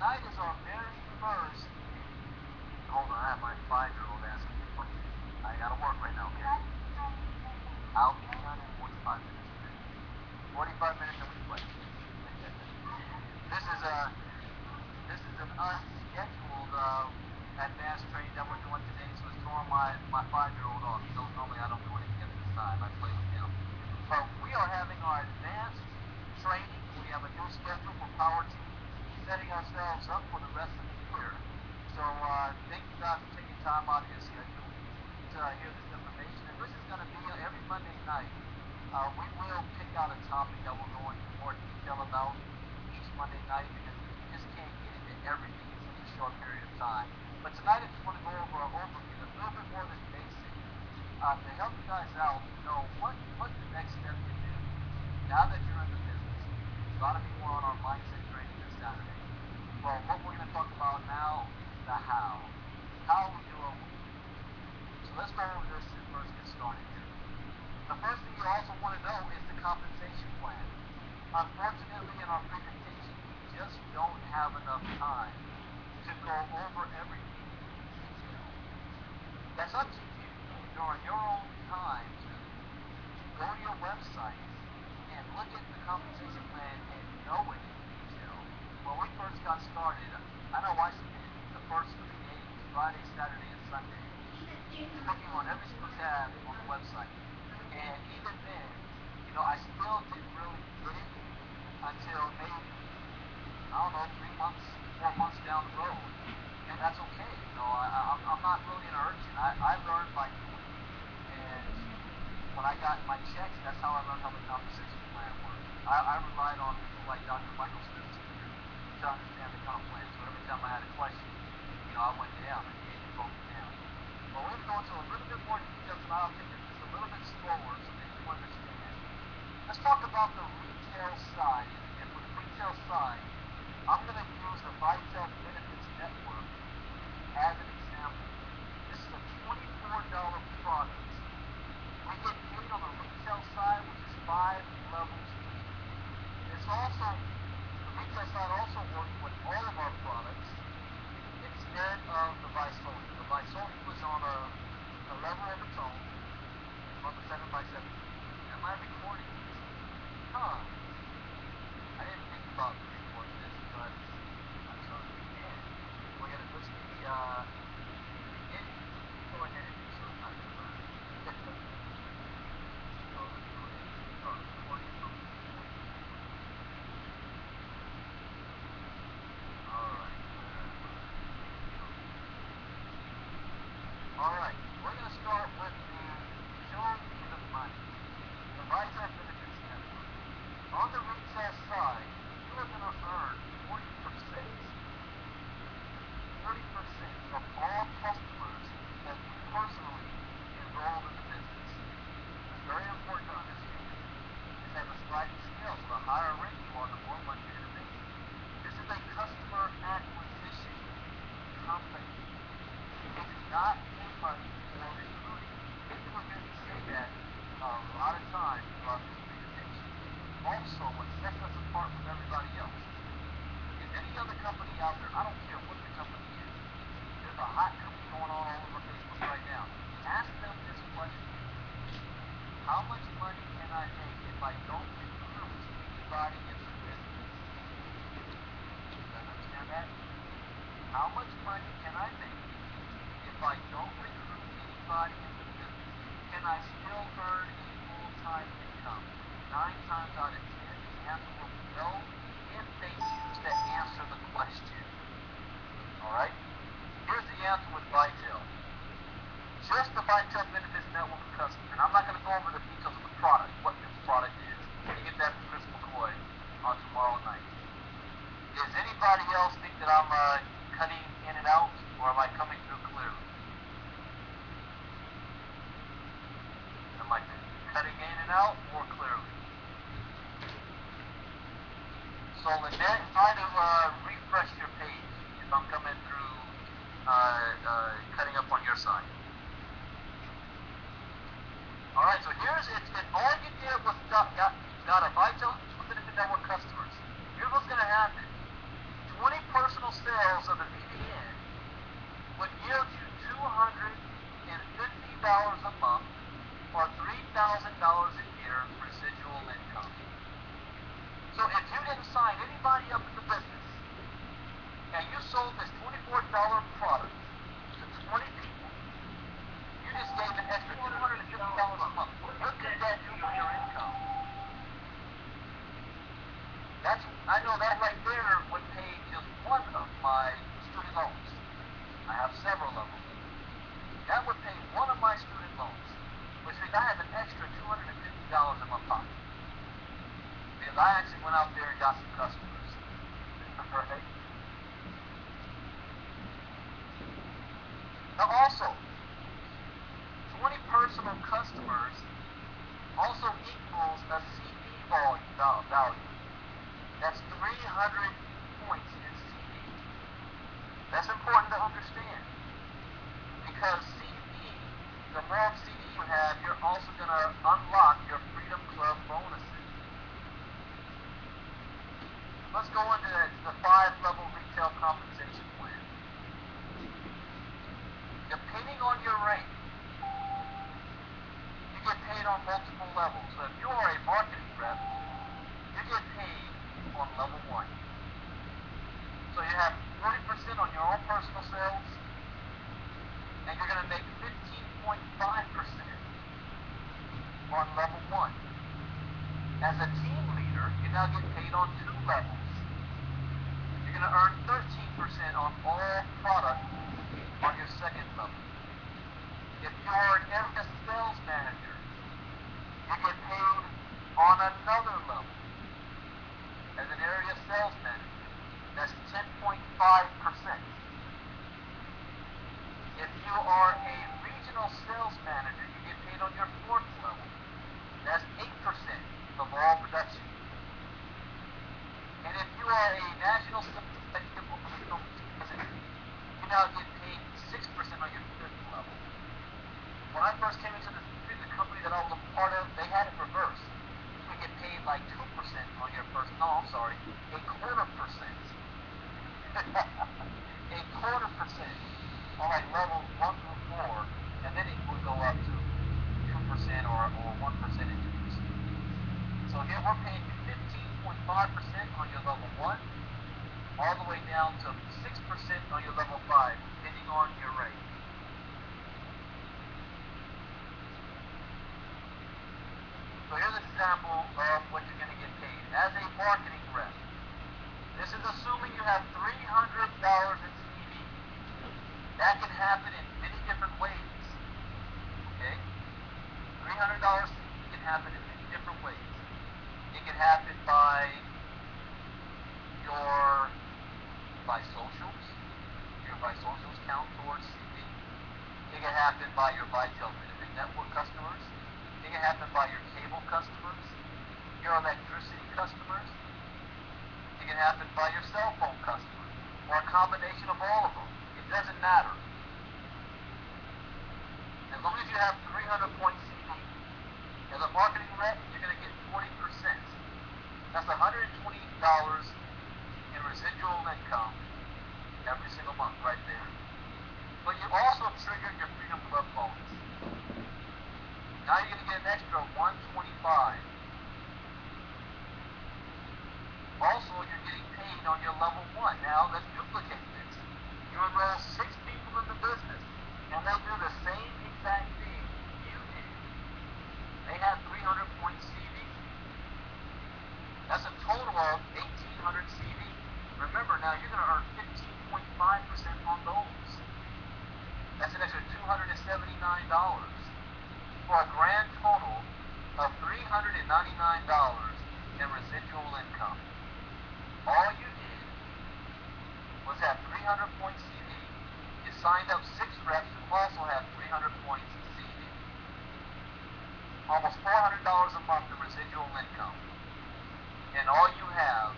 tonight is our very first. Hold on, I have my 5-year-old asking me questions. I gotta work right now, okay? I'll be done in 45 minutes. 45 minutes and we play. This is an unscheduled advanced training that we're doing today, so it's throwing my 5-year-old off. So normally I don't do anything at this time. I play with him. But we are having our advanced training. We have a new schedule for Power Team, setting ourselves up for the rest of the year. So thank you guys for taking time out of your schedule to hear this information. And this is going to be every Monday night. We will pick out a topic that we'll go into more detail about each Monday night because we just can't get into everything in such a short period of time. But tonight I just want to go over an overview, a little bit more than basic, to help you guys out, know what the next step to do now that you're in the business. A lot of people are on our mindset training this Saturday. Well, what we're going to talk about now is the how. How we do it. So let's go over this and first get started here. The first thing you also want to know is the compensation plan. Unfortunately, in our presentation, we just don't have enough time to go over everything in detail. That's up to you during your own time to go to your website and look at the compensation plan and know it in detail. When we first got started, I know I spent the first 3 days, Friday, Saturday, and Sunday, looking on every single tab on the website. And even then, I still didn't really get it until maybe, I don't know, 3 months, 4 months down the road. And that's okay. I'm not really in a urgent. I learned by doing. And when I got my checks, that's how I learned how the compensation plan works. I relied on people like Dr. Michael Smith Sr. to understand the comp plan. So every time I had a question, I went down and he broke it down. But we're going to go into a little bit more detail tonight. I'll take it just a little bit slower so that you understand. Let's talk about the retail side. And for the retail side, I'm going to use the Vitel Benefits Network as an example. This is a $24 product. We get paid on the retail side, which is 5 levels deep. It's also, the retail side also works with all of our products instead of the Visoni. The Visoni was on a level of its own, on the 7x7. Am I recording this? Huh. I didn't think about recording this, but I certainly can. We're going to push the beginning. Go ahead and make sure it's not too loud. So let's go ahead and start recording from this point. Alright, we're going to start with the show me the money. The Vitel Benefits Network. On the retail side, you are going to earn 40%. 40% of all customers that you personally enroll in the business. It's very important to understand. This has a sliding scale, so the higher rank you are, the more money you're going to make. This is a customer acquisition company. It is not pay money for recruiting. You will hear me say that a lot of times throughout this presentation. Also, what sets us apart from everybody else is any other company out there, I don't care what the company is. There's a hot company going on all over Facebook right now. Ask them this question. How much money can I make if I don't recruit anybody into the business? You guys understand that? How much money can I make if I don't recruit anybody into the business? Can I still earn a full-time income? 9 times out of 10, the answer will be no if they choose to answer the question. Alright? Here's the answer with Vitel. Just the Vitel Benefits Network customer. And I'm not going to go over the details of the product, what this product is. You get that from Chris McCoy on tomorrow night. Does anybody else think that I'm cutting in and out, or am I coming through clearly? Am I cutting in and out, or clearly? So Lynette, try to refresh your page if I'm coming through, cutting up on your side. Alright, so here's it. If all you did was got a Vitel Benefit Network customers, here's what's going to happen. 20 personal understand. Because CD, the more CD you have, you're also going to unlock your Freedom Club bonuses. Let's go into the 5-level retail compensation plan. Depending on your rank, you get paid on multiple levels. So if you are a marketing rep, you get paid on level 1. So you have 40% on your own personal sales, and you're going to make 15.5% on level 1. As a team leader, you now get paid on 2 levels. You're going to earn 13% on all product on your 2nd level. If you're an area sales manager, you get paid on another level. As an area sales manager, that's 10.5%. If you are a regional sales manager, you get paid on your 4th level. That's 8% of all production. And if you are a national sales executive or regional president, you now get paid 6% on your 5th level. When I first came into the company that I was a part of, they had it reversed. You would get paid like 2% on your first, no, I'm sorry, a quarter percent. A quarter percent on like levels 1 through 4, and then it would go up to 2% or 1% increase. So here we're paying you 15.5% on your level 1, all the way down to 6% on your level 5, depending on your rank. So here's an example of what you're going to get paid. As a marketing rep, this is assuming you have $300 in CV. That can happen in many different ways. Okay? $300 can happen in many different ways. It can happen by socials. Your by socials count towards CV. It can happen by your vitel network customers. It can happen by your cable customers, your electricity customers. It can happen by your cell phone customers, or a combination of all of them. It doesn't matter. As long as you have 300 points CV, as a marketing rep, you're going to get 40%. That's $120 in residual income every single month right there. But you also trigger your Freedom Club bonus. Now you're going to get an extra 125. Also, you're getting paid on your level 1. Now, let's duplicate this. You enroll 6 people in the business, and they do the same exact thing you did. They have 300 points CV. That's a total of 1,800 CV. Remember, now you're going to earn 15.5% on those. That's an extra $279 for a grand total of $399 in residual income. All you did was have 300 points CV. You signed up 6 reps who also have 300 points CV. Almost $400 a month in residual income. And all you have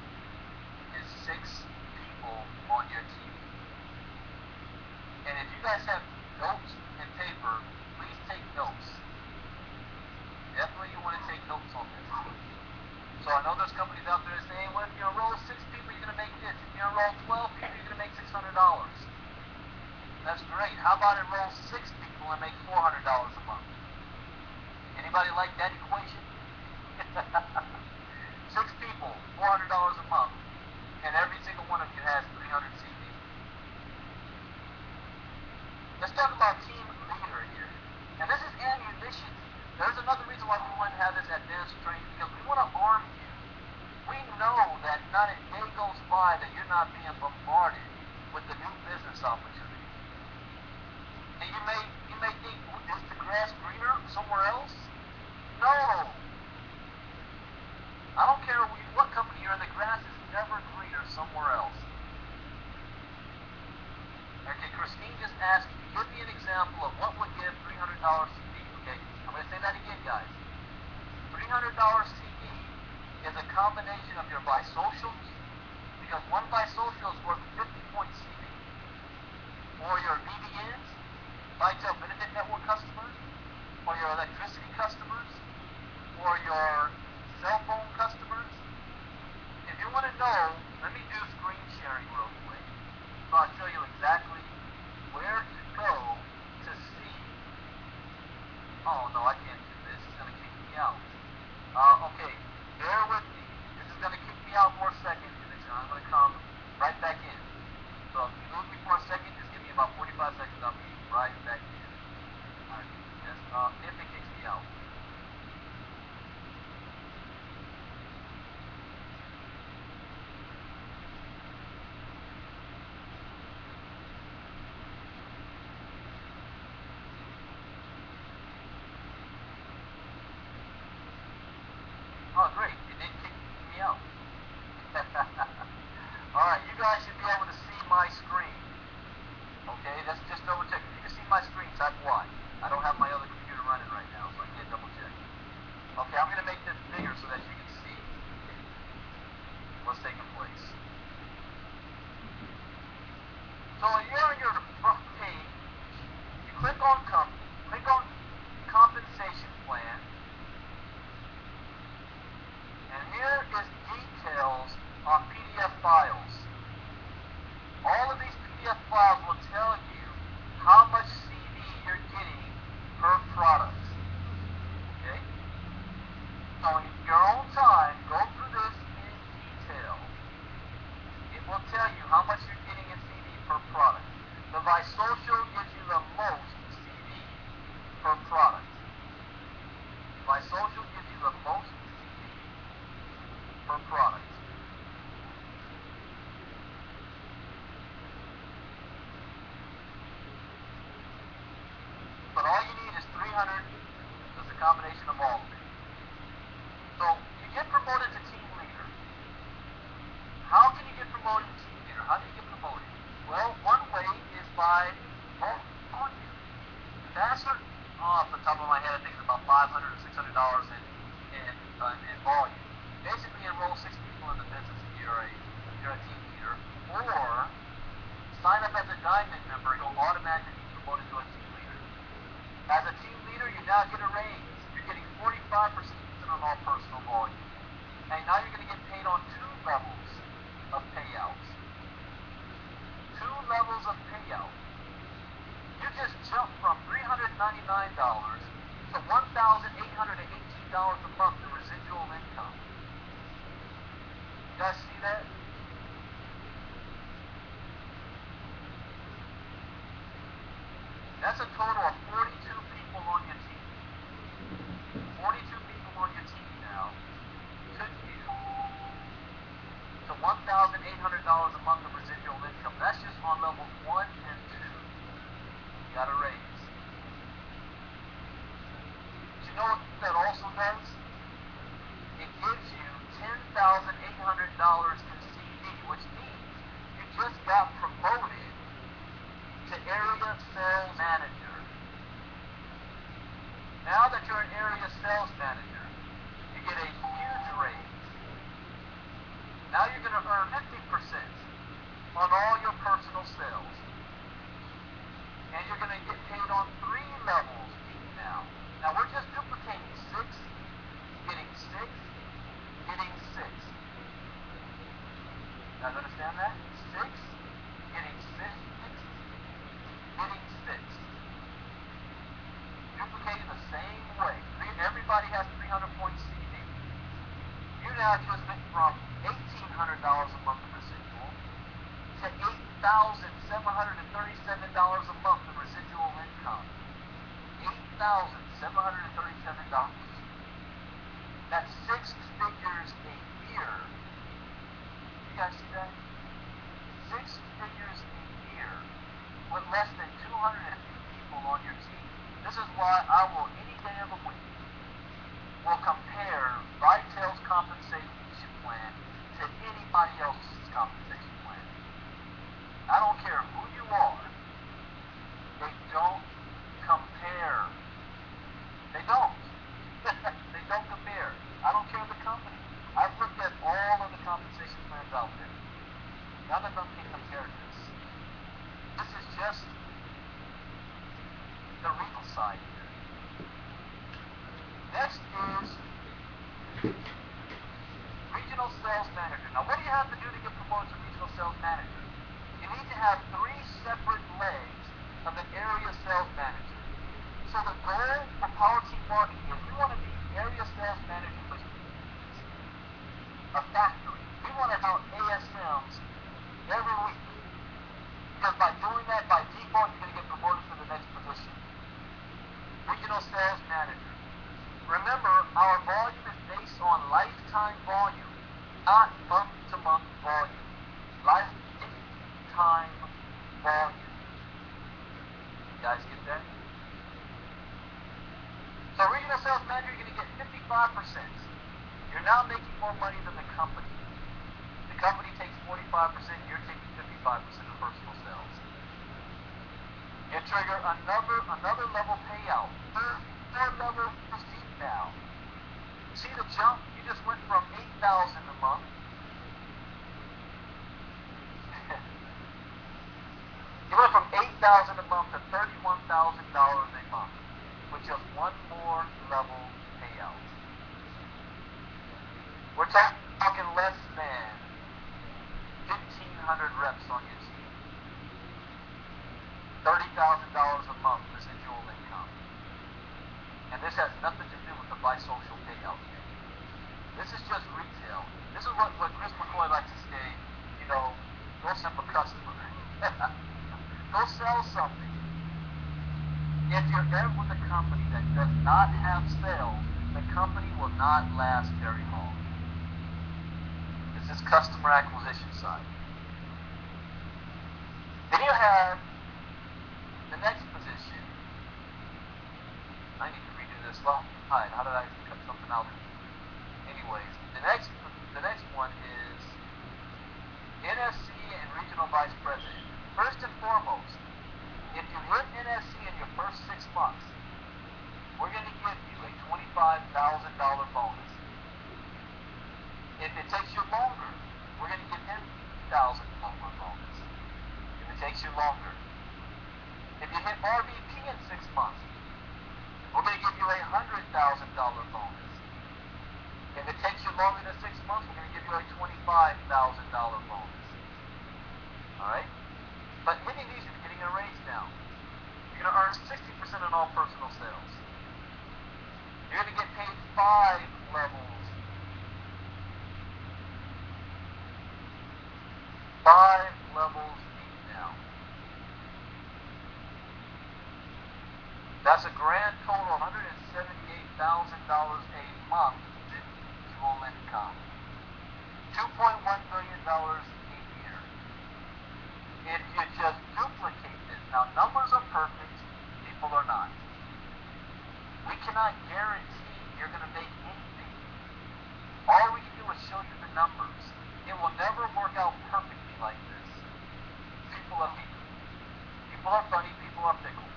is 6 people on your team. And if you guys have notes and paper, please take notes. Definitely you want to take notes on this. So I know there's companies out there saying, well, if you enroll 6 people, you're going to make this. If you enroll 12 people, you're going to make $600. That's great. How about enroll 6 people and make $400 a month? Anybody like that equation? 6 people, $400 a month, and every single one of you has 300 CV. Let's talk about team leader here. And this is ammunition. There's another reason why we want to have this advanced training, because we want to arm you. We know that not a day goes by that you're not being bombarded with the new business opportunity. And you may think, is the grass greener somewhere else? No. I don't care what company you're in, the grass is never greener somewhere else. Okay, Christine just asked, give me an example of what would give $300 CD. Okay, I'm going to say that again, guys. $300 CD is a combination of your buy socials, because one buy social is worth 50 points CD, or your able to see my screen. Okay, that's just double check. If you can see my screen, type Y. I don't have my other computer running right now, so I can't double check. Okay, I'm going to make this bigger so that you can see what's taking place. So you're on your front page. You click on company, click on compensation plan, and here is details on PDF files. All of these PDF files will tell you how much CD you're getting per product. Okay? So in your own time, go through this in detail. It will tell you how much you're getting in CD per product. The Visocial gives you the most CD per product. Visocial gives you the most CD per product. But all you need is 300. It's a combination of all of it. So you get promoted to team leader. How can you get promoted to team leader? How do you get promoted? Well, one way is by volume. That's off the top of my head, I think it's about $500 or $600 in volume. Basically, enroll 6 people in the business if you're a team leader, or sign up as a diamond member. You'll automatically be promoted to a team leader. As a team leader, you now get a raise. You're getting 45% on all personal volume. And now you're going to get paid on 2 levels of payouts. 2 levels of payout. You just jumped from $399 to $1,818 a month in residual income. You guys see that? That's a total of 42 people on your team. 42 people on your team now took you to $1,800 a month of residual income. That's just on levels 1 and 2. You got a raise. But you know what that also does? It gives you $10,800 in CD, which means you just got promoted to area sales manager. Now that you're an area sales manager, you get a huge raise. Now you're going to earn 50% on all your personal sales. And you're going to get paid on 3 levels now. Now we're just duplicating 6, getting 6, getting 6. You guys understand that? 6, getting 6, getting 6. Duplicating the same way. Everybody has 300 points CD. You now just went from $1,800 a month in residual to $8,737 a month in residual income. $8,737. That's 6 figures a year. You guys see that? 6 figures a year with less than 250 people on your team. This is why I will, any day of the week, will compare Vitel's compensation plan to anybody else's compensation plan. I don't care who you are. They don't compare. They don't. They don't compare. I don't care the company. I've looked at all of the compensation plans out there. None of them can compare to this. This is just the legal side here. Next is regional sales manager. Now, what do you have to do to get promoted to regional sales manager? You need to have 3 separate legs of an area sales manager. So the goal for Power Team Marketing is we want to be area sales manager for a factory. We want to have ASMs every week. Because by doing that, by default, you're going to get promoted to the next position. Regional sales manager. Remember, our volume is based on lifetime volume, not month-to-month volume. Lifetime volume. You guys get that? So regional sales manager, you're going to get 55%. You're now making more money than the company. The company takes 45%, you're taking 55%. of personal sales. You trigger another level payout. Third level is deep now. See the jump? You just went from $8,000 a month. You went from $8,000 a month to $31,000 a month with just one more level payout. We're talking less than 1,500 reps on your team. $30,000 a month residual income. And this has nothing to do with the buy social payout here. This is just retail. This is what Chris McCoy likes to say, go simple customer. Go sell something. If you're ever with a company that does not have sales, the company will not last very long. This is customer acquisition side. Then you have the next position. I need to redo this slide. How did I cut something out? Anyways, the next one is NSC and Regional Vice President. First and foremost, if you hit NSC in your first 6 months, we're going to give you a $25,000 bonus. If it takes you longer, we're going to give him $10,000 bonus. If it takes you longer. If you hit RVP in 6 months, we're going to give you a $100,000 bonus. If it takes you longer than 6 months, we're going to give you a $25,000 bonus. Alright? But hitting these, you're getting a raise now. You're going to earn 60% on all personal sales. You're going to get paid 5 levels. 5 levels deep now. That's a grand total of $178,000 a month residual income. $2.1 billion a year. If you just duplicate this, now numbers are perfect, people are not. We cannot guarantee you're going to make anything. All we can do is show you the numbers. It will never work out perfectly like this. People are people. People are funny, people are fickle.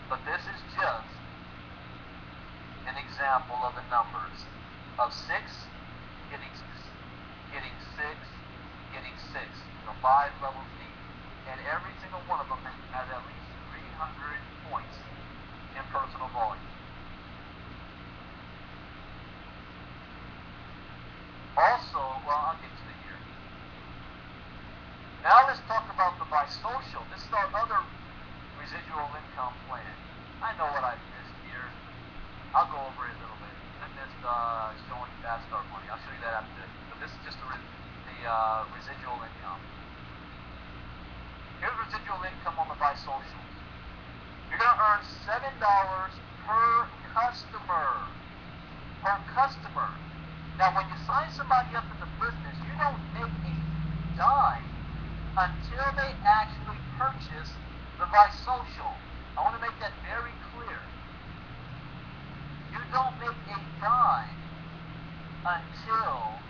But this is just an example of the numbers of 6, getting 6, getting 6. 5 levels deep. And every single one of them has at least 300 points in personal volume. Also, I'll get to it here. Now let's talk about the buy social. This is our other residual income plan. I know what I've missed here. I'll go over it a little bit. I missed showing fast start money. I'll show you that after this. But this is just the residual income. Here's residual income on the buy socials. You're going to earn $7 per customer. Per customer. Now, when you sign somebody up in the business, you don't make a dime until they actually purchase the buy social. I want to make that very clear. You don't make a dime until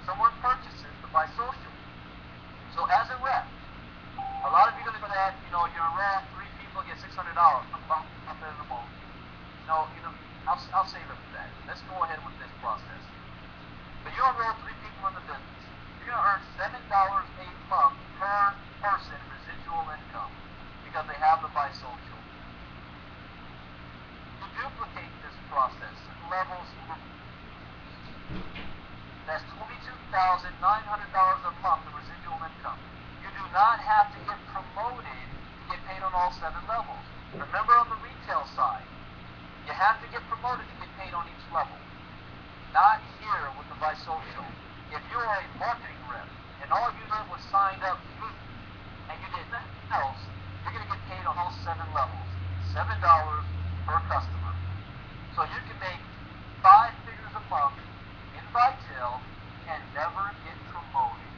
someone purchases the buy social. So as a rep, a lot of you are going to go to that, you're a rep, 3 people get $600. I'm better than most. I'll save it for that. Let's go ahead with this process. But you enroll 3 people in the business. You're going to earn $7 a month per person residual income because they have the buy social. To duplicate this process, levels, that's $22,900 a month in residual income. You do not have to get promoted to get paid on all 7 levels. Remember on the retail side, you have to get promoted to get paid on each level. Not here with the buy social. If you're a marketing rep and all you did was signed up and you did nothing else, you're going to get paid on all 7 levels. $7 per customer. So you can make 5 figures a month in vitel and never get promoted.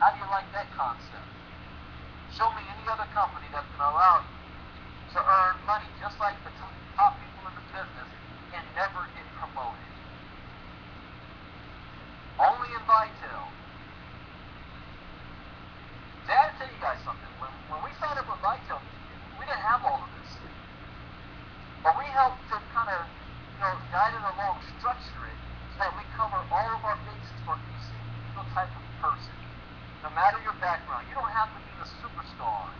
How do you like that concept? Show me any other company that's going to allow you to earn money just like the top people in the business and never get promoted. Only in vitel. See, I gotta tell you guys something. When we signed up with vitel, we didn't have all of this. But we helped to kind of, guide it along, structure it, so that we cover all of our bases for each single type of person. No matter your background, you don't have to be the superstar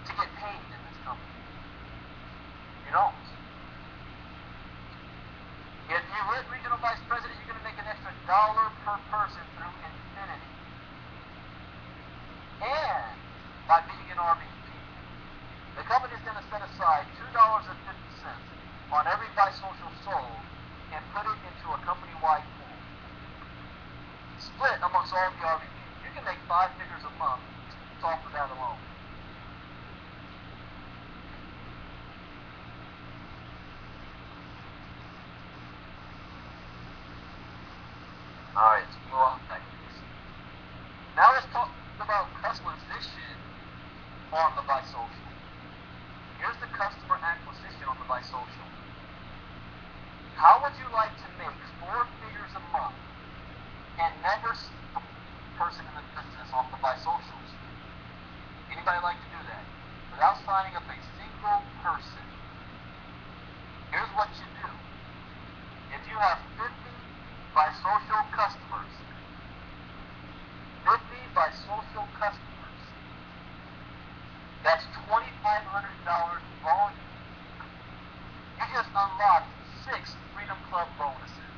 to get paid in this company. You don't. If you hit regional vice president, you're going to make an extra dollar per person through infinity. And by being an RVP, the company is going to set aside $2.50 on every bisocial sold and put it into a company-wide pool. Split amongst all the RVPs. You can make 5 figures a month off of that alone. Alright, let's go on back to this. Now let's talk about customer acquisition on the bisocial. Here's the customer acquisition on the bisocial. How would you like to make 4 figures a month and never see a person in the business off the bisocials? Anybody like to do that? Without signing up a single person. Here's what you do. If you have 50 bisocial customers, 50 bisocial customers, that's $2,500 volume. You just unlocked 6 Freedom Club bonuses,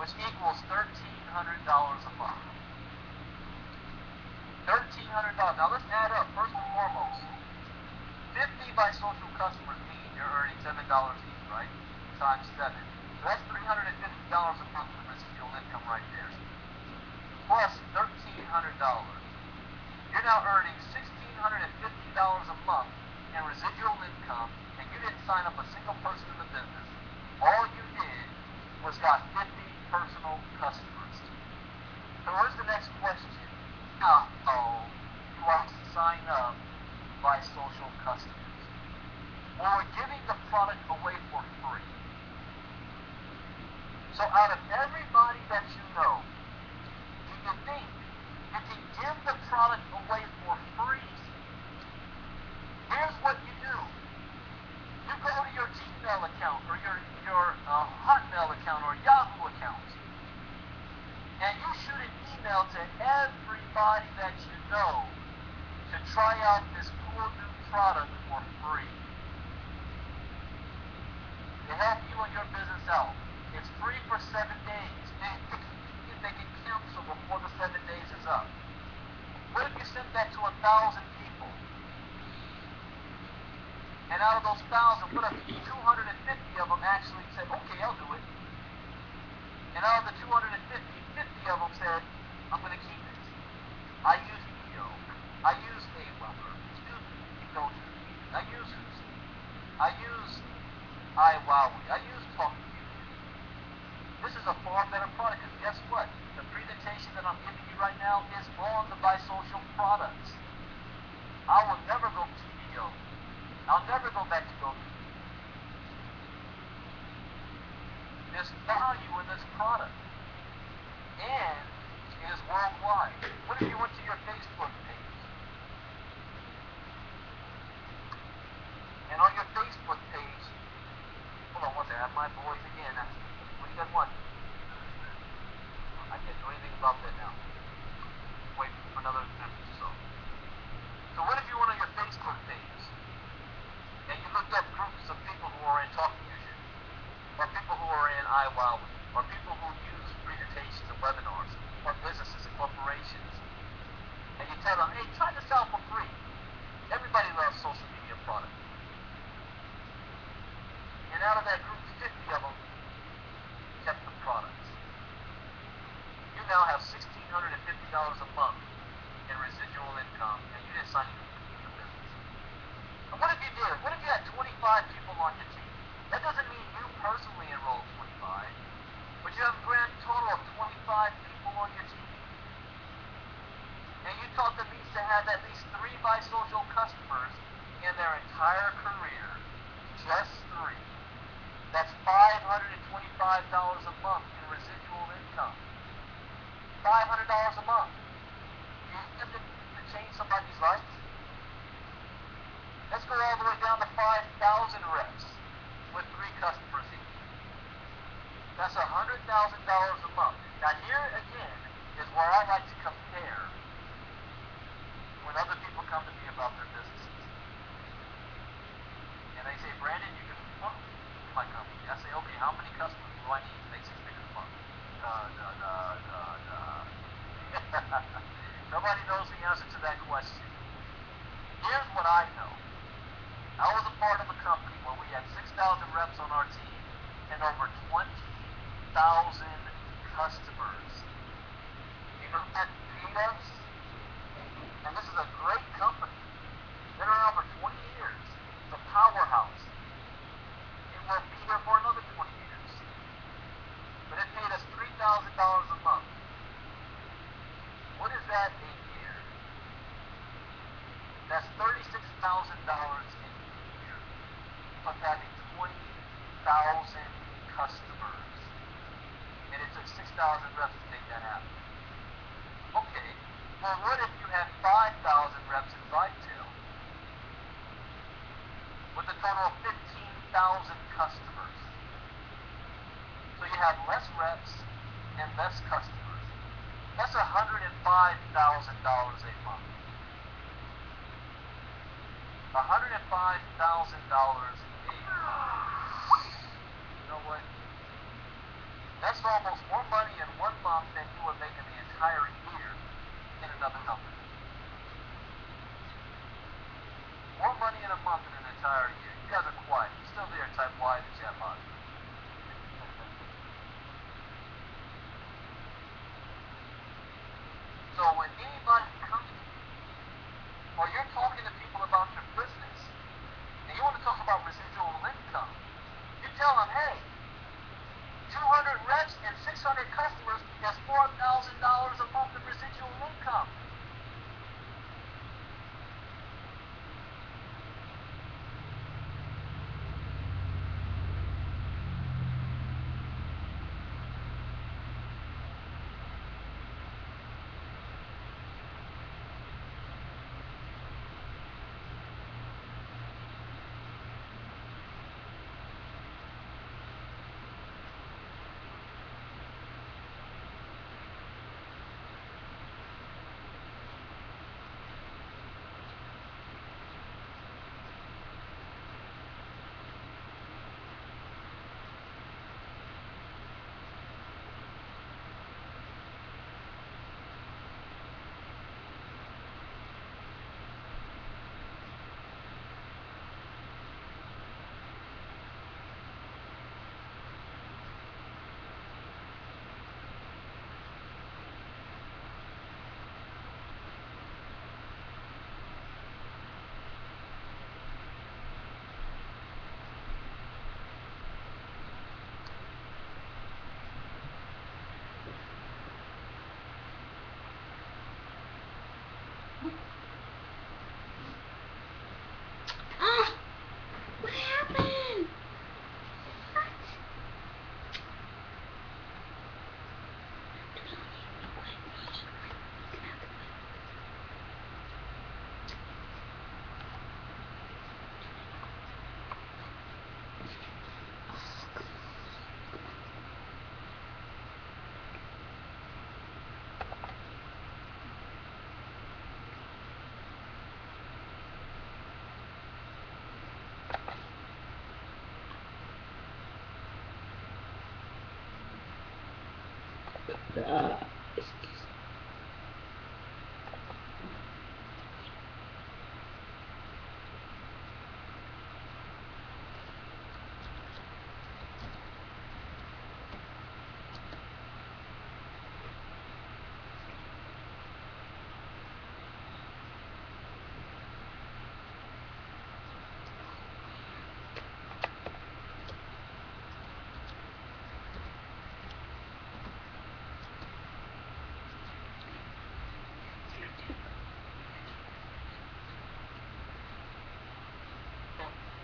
which equals $1,300 a month. $1,300. Now let's add up. First and foremost, 50 bisocial customers mean you're earning $7 each, right? Times 7. So that's $350 a month in residual income right there. Plus $1,300. You're now earning $1,650 a month in residual income, and you didn't sign up a single person in the business. All you did was got 50 personal customers. So here's the next question. How do I sign up bisocial customers? Well, we're giving the product away for free. So out of everybody that you know, do you think you can give the product away for free? Here's what you do. You go to your Gmail account or your Hotmail account or Yahoo account, and you shoot an email to everybody that you know to try out this cool new product for free. To help you and your business out. It's free for 7 days. They can cancel before the 7 days is up. What if you sent that to 1,000 people? And out of those 1,000, what if 250 of them actually said, okay, I'll do it. And out of the 250, 50 of them said, I'm going to keep it. I use Neo. I use Aweber. Don't use me. I use Houston. I use iWowie. I use Talk. This is a far better product, because guess what? The presentation that I'm giving you right now is on the bisocial products. I will never go to TVO. I'll never go back to GoTo. There's value in this product. And it is worldwide. What if you went to your Facebook page? And on your Facebook page, hold on one second, I have my boys again. What do you guys want? I can't do anything about that now. Wait for another minute or so. So what if you went on your Facebook page and you looked up groups of people who are in Talk Fusion, or people who are in iWowie, or people who use presentations and webinars, or businesses and corporations, and you tell them, hey, try this out for free. Everybody loves social media products. And out of that group, 50 of them kept the products. You now have $1,650 a month in residual income, and you didn't sign anything to the business. And what if you did? What if you had 25 people on your team? That doesn't mean you personally enrolled 25, but you have a grand total of 25 people on your team. And you taught them each to have at least 3 bisocial customers in their entire career. Just 3. That's $525 a month in residual income. $500 a month. You have to change somebody's life? Let's go all the way down to 5,000 reps with 3 customers each. That's $100,000 a month. Now here again is where I like to compare when other people come to me about their businesses. And they say, Brandon, you can fund my company. I say, okay, how many customers do I need to make 6 figures a month? Nobody knows the answer to that question. Here's what I know. I was a part of a company where we had 6,000 reps on our team and over 20,000 customers. You know what that feed us? And this is a great company. Been around for 20 years. It's a powerhouse. It will be here for another 20 years. But it paid us $3,000 a month. What is that a year? That's $36,000 a year of having 20,000 customers. And it took 6,000 reps to make that happen. Okay, well what if you had 5,000 reps in vitel with a total of 15,000 customers? So you have less reps and less customers. That's $105,000 a month. $105,000 a month. You know what? That's almost more money in 1 month than you would make in the entire year in another company. More money in a month than an entire year. You guys are quiet. You still there? Type Y in the chat box. So when anybody comes to you, or you're talking to people about your business, and you want to talk about residual income, you tell them, hey, 200 reps and 600 customers is $4,000 a month in residual income.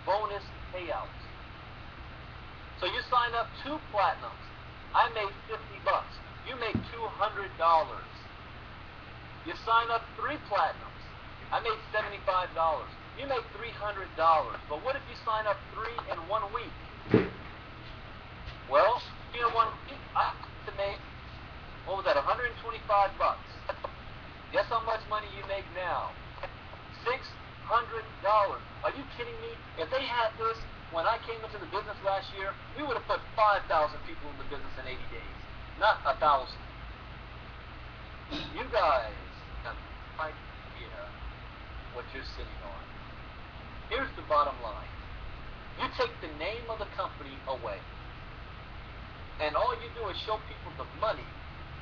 Bonus payouts. So you sign up 2 platinums, I made 50 bucks. You make $200. You sign up 3 platinums. I made $75. You make $300. But what if you sign up 3 in 1 week? Well, you know, 1 week I have to make, what was that, 125 bucks. Guess how much money you make now? $600. Are you kidding me? If they had this when I came into the business last year, we would have put 5,000 people in the business in 80 days, not 1,000. You guys have no idea what you're sitting on. Here's the bottom line. You take the name of the company away, and all you do is show people the money.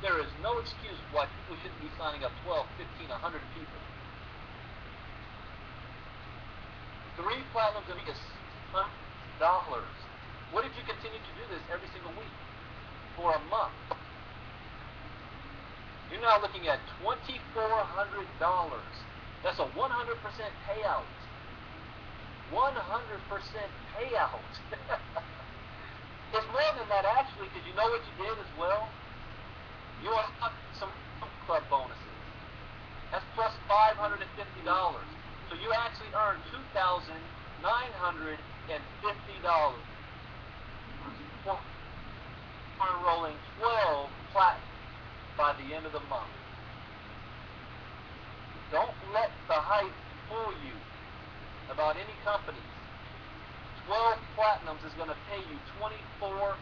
There is no excuse why people shouldn't be signing up 12, 15, 100 people. 3 platinums a week is $100. What if you continue to do this every single week for a month? You're now looking at $2,400. That's a 100% payout. 100% payout. It's more than that actually, because you know what you did as well? You have some club bonuses. That's plus $550. So you actually earned $2,950. We're enrolling 12 platinum by the end of the month. Don't let the hype fool you about any companies. 12 platinums is going to pay you $2,400.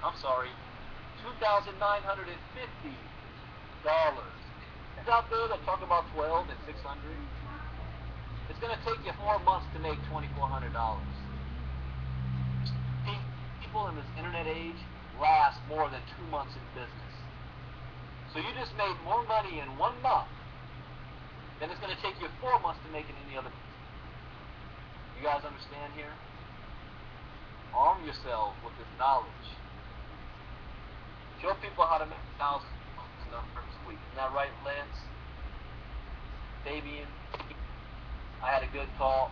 I'm sorry, $2,950. It's out there that talk about 12 and 600. It's going to take you 4 months to make $2,400. People in this internet age last more than 2 months in business. So you just made more money in 1 month than it's going to take you 4 months to make in any other business. You guys understand here? Arm yourselves with this knowledge. Show people how to make $1,000 numbers a week. Isn't that right, Lance? Fabian? I had a good call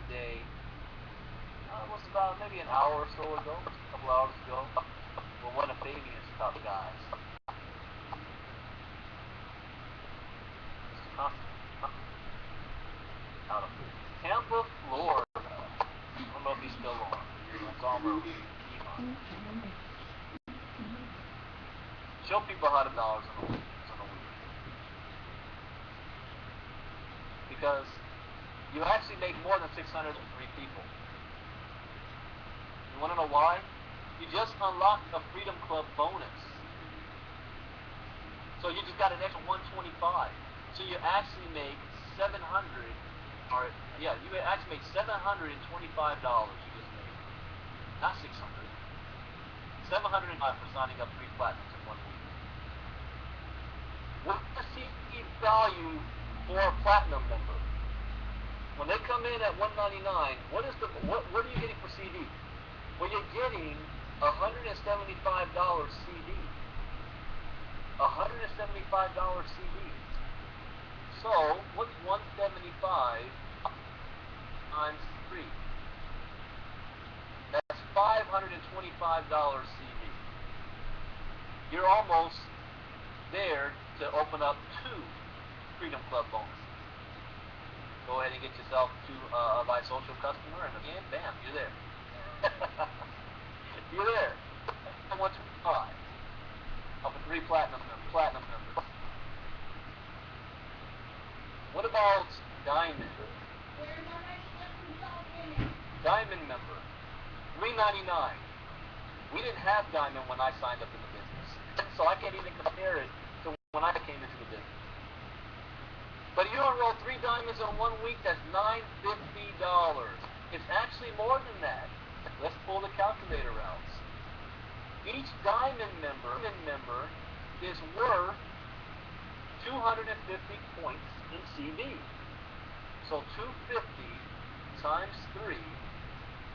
today. It was about maybe an hour or so ago, a couple hours ago, with one of Fabian's top guys. Out of Tampa, Florida. I don't know if he's still on. That's Armor. Show people how to dollars in a week. Because you actually make more than 603 people. You want to know why? You just unlocked a Freedom Club bonus. So you just got an extra 125. So you actually make you actually make $725 you just made. Not 600. $705 for signing up 3 platinums in 1 week. What's the CD value for a platinum member? When they come in at $199, what are you getting for CD? Well, you're getting $175 CD. $175 CD. So, what's 175 times 3? That's $525 CD. You're almost there to open up 2 Freedom Club bonuses. Go ahead and get yourself to a My Social customer, and again, bam, you're there. You're there. And 125 of a 3 platinum members. What about Diamond? Diamond member, $399. We didn't have Diamond when I signed up in the business, so I can't even compare it to when I came into the business. But you enroll 3 diamonds in 1 week, that's $950. It's actually more than that. Let's pull the calculator out. Each diamond member is worth 250 points in CD. So 250 times 3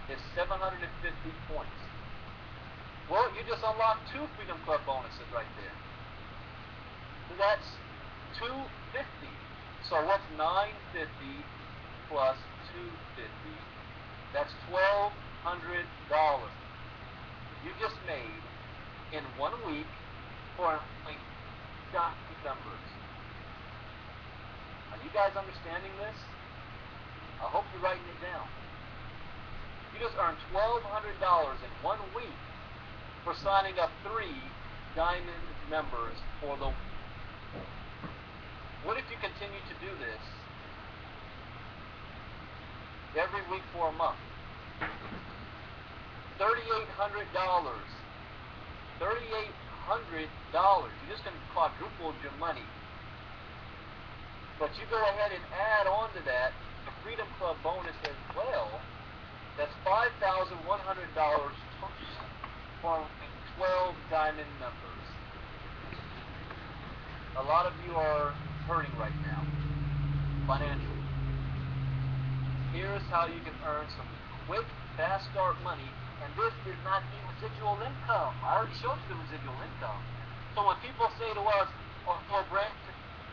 is 750 points. Well, you just unlocked 2 Freedom Club bonuses right there. So that's 250. So what's 950 plus 250? That's $1,200. you just made in 1 week for like members. Are you guys understanding this? I hope you're writing it down. You just earned $1,200 in 1 week for signing up 3 diamond members for the week. What if you continue to do this every week for a month? $3,800. $3,800. You just quadrupled your money. But you go ahead and add on to that the Freedom Club bonus as well. That's $5,100 for 12 diamond members. A lot of you are hurting right now, financially. Here's how you can earn some quick, fast start money, and this is not the residual income. I already showed you the residual income. So when people say to us, oh Brent,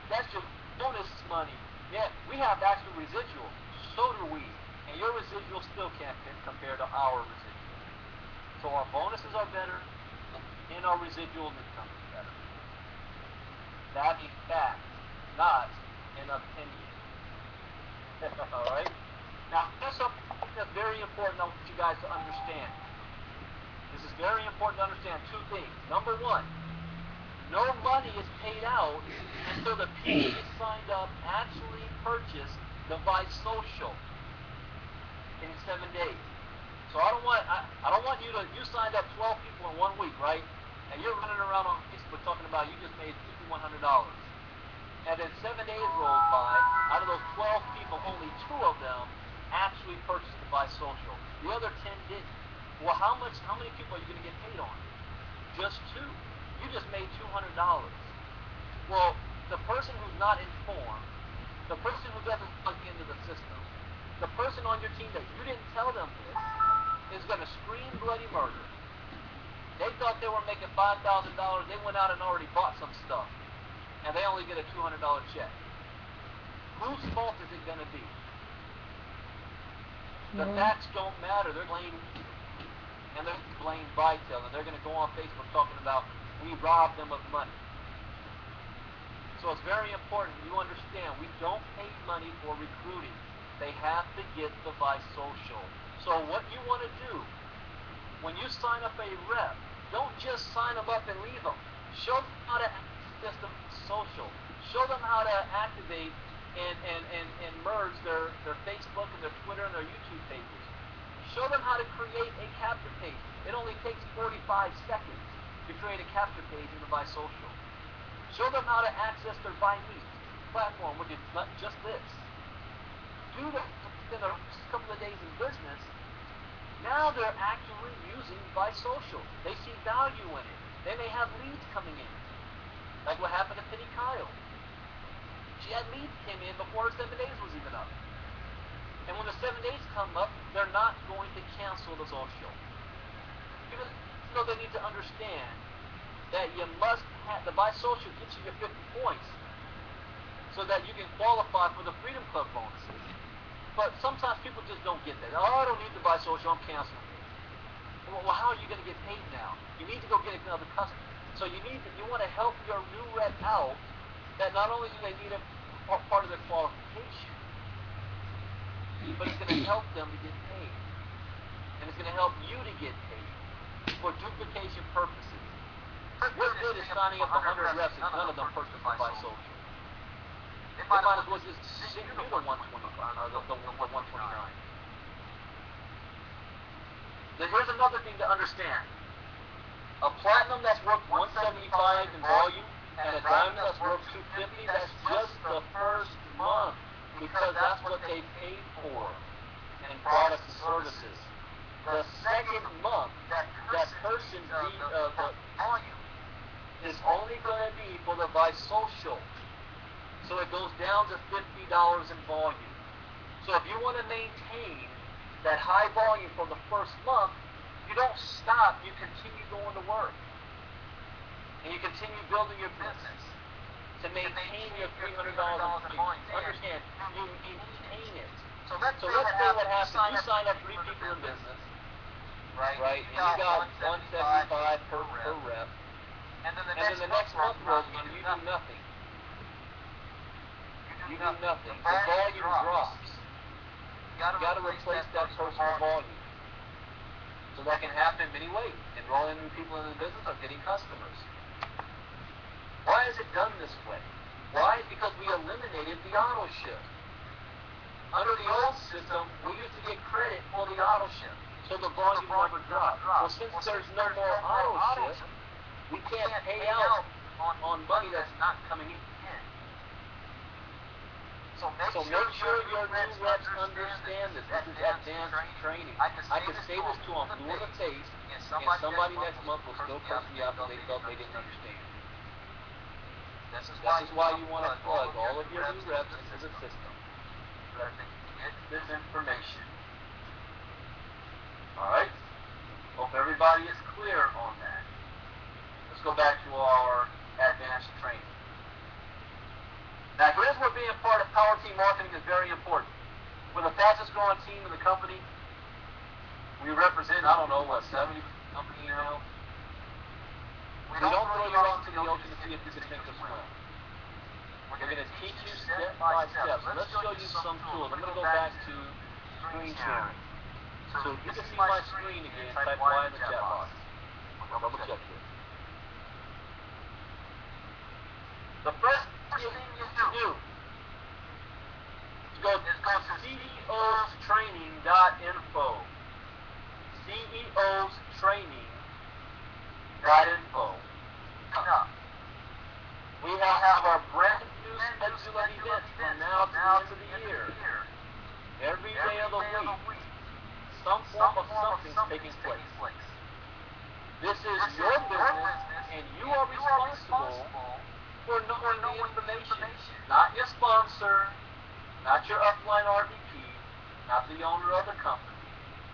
that's just bonus money. Yeah, we have actual residual. So do we. And your residual still can't compare to our residual. So our bonuses are better, and our residual income is better. That is fact, not an opinion. Alright? Now, there's something that's very important I want you guys to understand. This is very important to understand 2 things. Number 1, no money is paid out until the people you signed up actually purchase the Vice Social in 7 days. So I don't want you signed up 12 people in 1 week, right? And you're running around on Facebook talking about you just made $5,100. And then 7 days rolled by. Out of those 12 people, only 2 of them actually purchased the Vice Social. The other 10 didn't. Well, how many people are you going to get paid on? Just 2. You just made $200. Well, the person who's not informed, the person who doesn't plug into the system, the person on your team that you didn't tell them this, is going to scream bloody murder. They thought they were making $5,000. They went out and already bought some stuff. And they only get a $200 check. Whose fault is it going to be? The facts don't matter. They're blamed, and they're blamed vitel, and they're going to go on Facebook talking about we robbed them of money. So it's very important you understand we don't pay money for recruiting. They have to get the Vice Social. So what you want to do when you sign up a rep, don't just sign them up and leave them. Show them how to access the social. Show them how to activate and merge their Facebook and their Twitter and their YouTube pages. Show them how to create a capture page. It only takes 45 seconds to create a capture page in the Vice Social. Show them how to access their Buy Me platform, which is not just this. Do that in the first couple of days in business. Now they're actually using Vice Social. They see value in it. They may have leads coming in. Like what happened to Penny Kyle. She had leads came in before her 7 days was even up. And when the 7 days come up, they're not going to cancel the social. Even though they need to understand that you must have, the Vice Social gets you your 50 points so that you can qualify for the Freedom Club bonuses. But sometimes people just don't get that. Oh, I don't need the Vice Social, I'm canceling it. Well, how are you going to get paid now? You need to go get another customer. So you want to help your new rep out that not only do they need a part of their qualification, but it's going to help them to get paid. And it's going to help you to get paid for duplication purposes. What good is signing up 100 reps if none of them purchase the Vice Social? They might as well just send you the 120, the 129. Then here's another thing to understand. A platinum that's worth 175 in volume and a diamond that's worth 250, that's just the first month because that's what they paid for in products and services. The second month, that person's the volume is only going to be for the Vice Social. So it goes down to $50 in volume. So if you want to maintain that high volume for the first month, you don't stop, you continue going to work. And you continue building your business to maintain your $300 in volume. Understand, you maintain it. So let's say what happens, you sign up 3 people in business, right? And you got 175 per rep. And then the next month rolls around and you do nothing. You do nothing. The volume drops. You got to replace that personal volume. So that can happen in many ways. Enrolling new people in the business or getting customers. Why is it done this way? Why? Because we eliminated the auto shift. Under the old system, we used to get credit for the auto shift, so the volume never dropped. Well, since there's no more auto shift, we can't pay out on money that's not coming in. So make sure your new reps understand this. This is advanced training. I could say this to them blue in the face, and somebody next month will still curse me out because they felt they didn't understand. This is why you want to plug all of your new reps into the system. So that they can get this information. Alright? Hope everybody is clear on that. Let's go back to our advanced training. Now here's where being part of Power Team Marketing is very important. We're the fastest growing team in the company. We represent, I don't know, what, 70 companies now? We don't throw you out into the ocean to see if you can sink or swim. We're going to teach you step by step. So let's show you some tools. I'm going to go back to screen sharing. So you can see my screen again. Type Y in the chat box. I'll double check here. The first thing you do is go to ceostraining.info. ceostraining.info. We have our brand new schedule of events from now to the end of the year. Every day of the week, some form of something's taking place. This is your business, and you are responsible for knowing the information. Not your sponsor, not your upline RVP, not the owner of the company.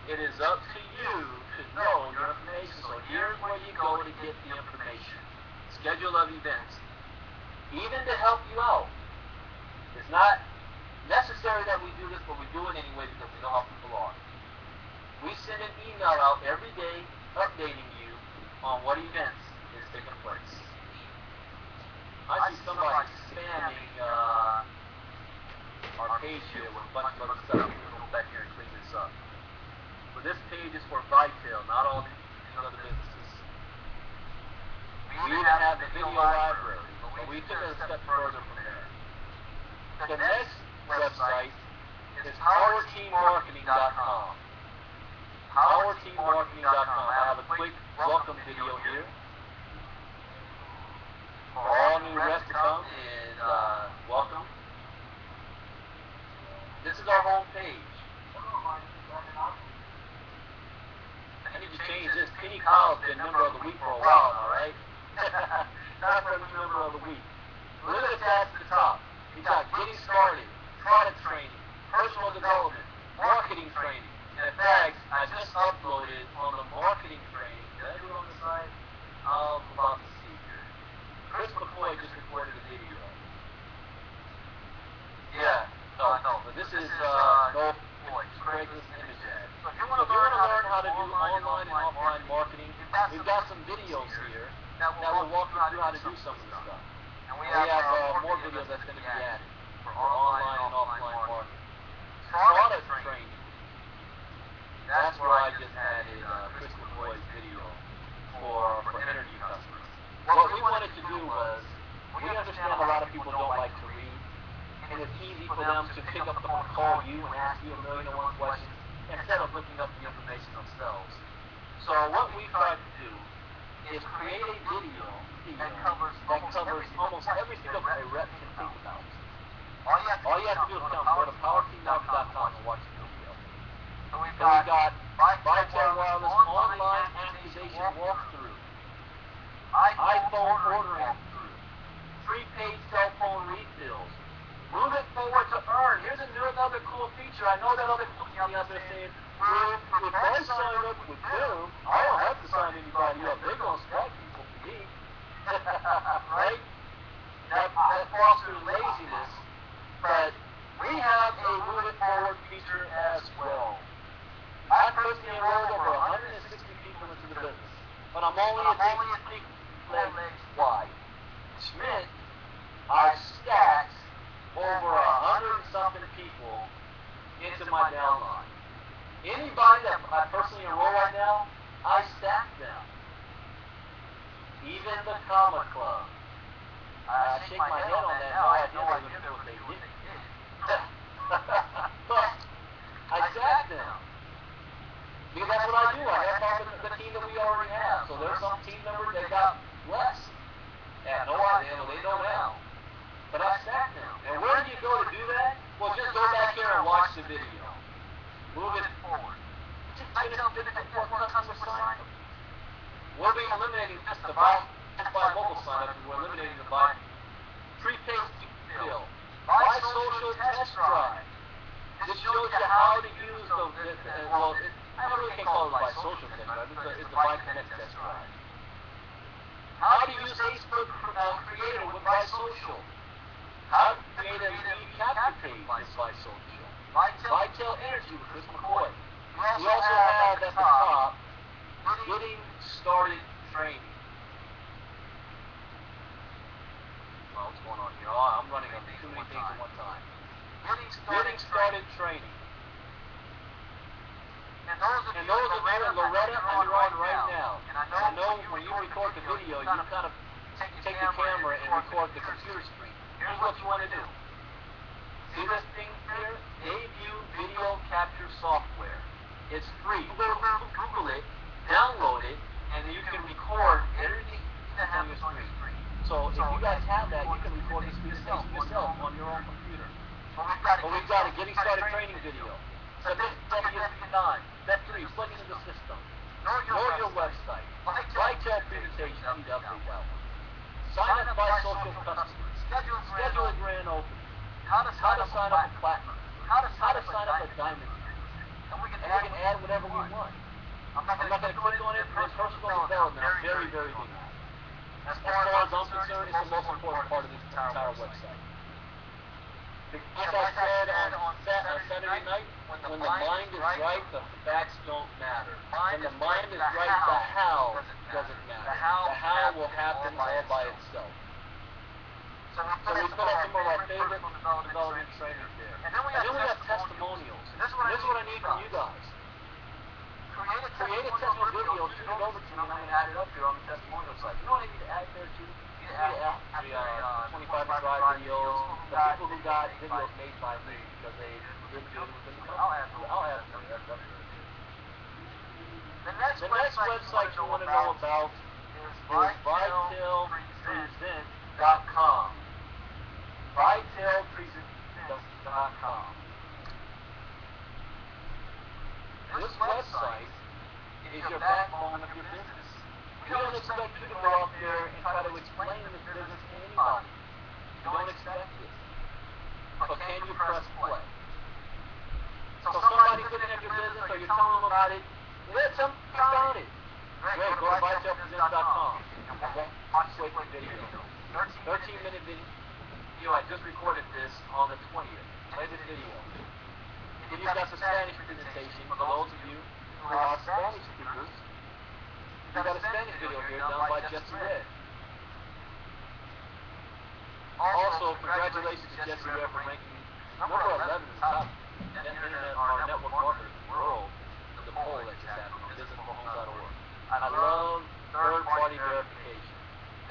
It is up to you to know your information. So here's where you go to get the information. Schedule of events. Even to help you out. It's not necessary that we do this, but we do it anyway because we know how people are. We send an email out every day updating you on what events is taking place. I see somebody spamming our page here with a bunch of other stuff. We'll go back here and clean this up. But this page is for vitel, not all these other businesses. We even have the video library, but we took it a step further from there. The next website is powerteammarketing.com. Powerteammarketing.com. I have a quick welcome video here for all new reps to come and welcome. This is our home page. I need to change this. Penny Kyle's been member of the week for a while, alright? Not for the member of the week. Look at the tabs at the top. You got getting started, product training, personal development, marketing training. And in fact, I just uploaded on the marketing training. Did I do it on the site? I'm about to see here. Chris McCoy just recorded a video. Yeah, no, but this is no Craigslist image ad. So if you want to learn how to do online and offline marketing, we've got some videos here that will walk you through how to do some of this stuff. And we have more videos that's going to be added for online and offline marketing. Product training. That's where I just added Chris McCoy's video for interview customers. What we wanted to do was, we understand a lot of people don't like to read, and it's easy for them to pick up the phone and call you and ask you 1,000,001 questions instead of looking up the information themselves. So what we tried to do is create a video that covers almost every single a rep can think about. All you have to do is go to powerteammarketing.com and watch the video. So we've got vitel wireless online activation walkthrough, iPhone ordering walkthrough, prepaid cell phone refills, move it forward to earn. Here's another cool feature. I know that other company out there saying, well, if I sign up with them, I don't have to sign anybody up. They're going to strike people for me. Right? That fosters laziness. But we have a move it forward feature as well. I personally enrolled over 160 the business. But I'm only a big 3 legs wide. Schmidt, I've stacked over 100 and something people into my downline. Anybody that I personally enroll right now, I stack them. Even the Comma Club. I shake my head on that, no idea they would do what they did. But I stack them. Because that's what I do. I have part of the team that we already have. So there's some team members that got less. Yeah, no idea, they know now. But I stack them. And where do you go to do that? Well, just go back here and watch the video. Move it forward. Just finish before customer sign up. We'll be eliminating just the buy mobile sign up. We're eliminating the buy prepaid bill. Buy social test drive. This shows you how to use I really can't call it buy social test drive. It's the buy connect test drive. How to use Facebook Creator with buy social. How to create a lead capture page with buy social. Vitel Energy with Chris McCoy. We also have at the top getting started training. Well, what's going on here? Oh, I'm running on too many things at one time. Getting started training. And those of you in Loretta, I'm on right now. And I know when you record the video, you kind of take the camera and record the computer screen. Here's what you want to do. See this thing here? Debut Video Capture Software. It's free. Google it, download it, and then you can record everything that happens on your screen. So if you guys have that, you can record this yourself on your own computer. But we've got a Getting Started training video. Step 9. Step 3, plug into the system. Know your website. Vitel presentation, PWL. Sign up by social customers. Schedule a grand opening. How to sign up a platinum. How to sign up a diamond. And we can add whatever we want. I'm not going to click on it for personal development. I'm very, very big. As far as I'm concerned, it's the most important part of this entire website. As I said on Saturday night, when the mind is right, the facts don't matter. When the mind is right, the how doesn't matter. The how will happen all by itself. So we put up some of our favorite development trainers there. And then we have testimonials. This is what I need from you guys. Create a testimonial video, shoot it over to me, and I'm going to add it up here on the testimonial site. You know what I need to add there too? You need to add the 25 drive videos, the people who got videos made by me because they didn't do it within the company. I'll add them. The next website you want to know about is vitelpresent.com. vitelpresent.com. This website is your backbone of your business. We don't expect you to go out there and try to explain this business to anybody. You don't expect it. But can you press play? So somebody's looking at your business or you're telling them about it, let them about it. Great, go to vitelpresent.com. Watch this video. 13-minute video. I just recorded this on the 20th. Play this video. Then you've got the Spanish presentation for those of you who are Spanish speakers. We've got a Spanish video here done by Jesse Red. Also, congratulations to Jesse Red for ranking number 11 in the top internet or network marketers in the world of the poll that just happened on businessforhomes.org. I love third-party verification.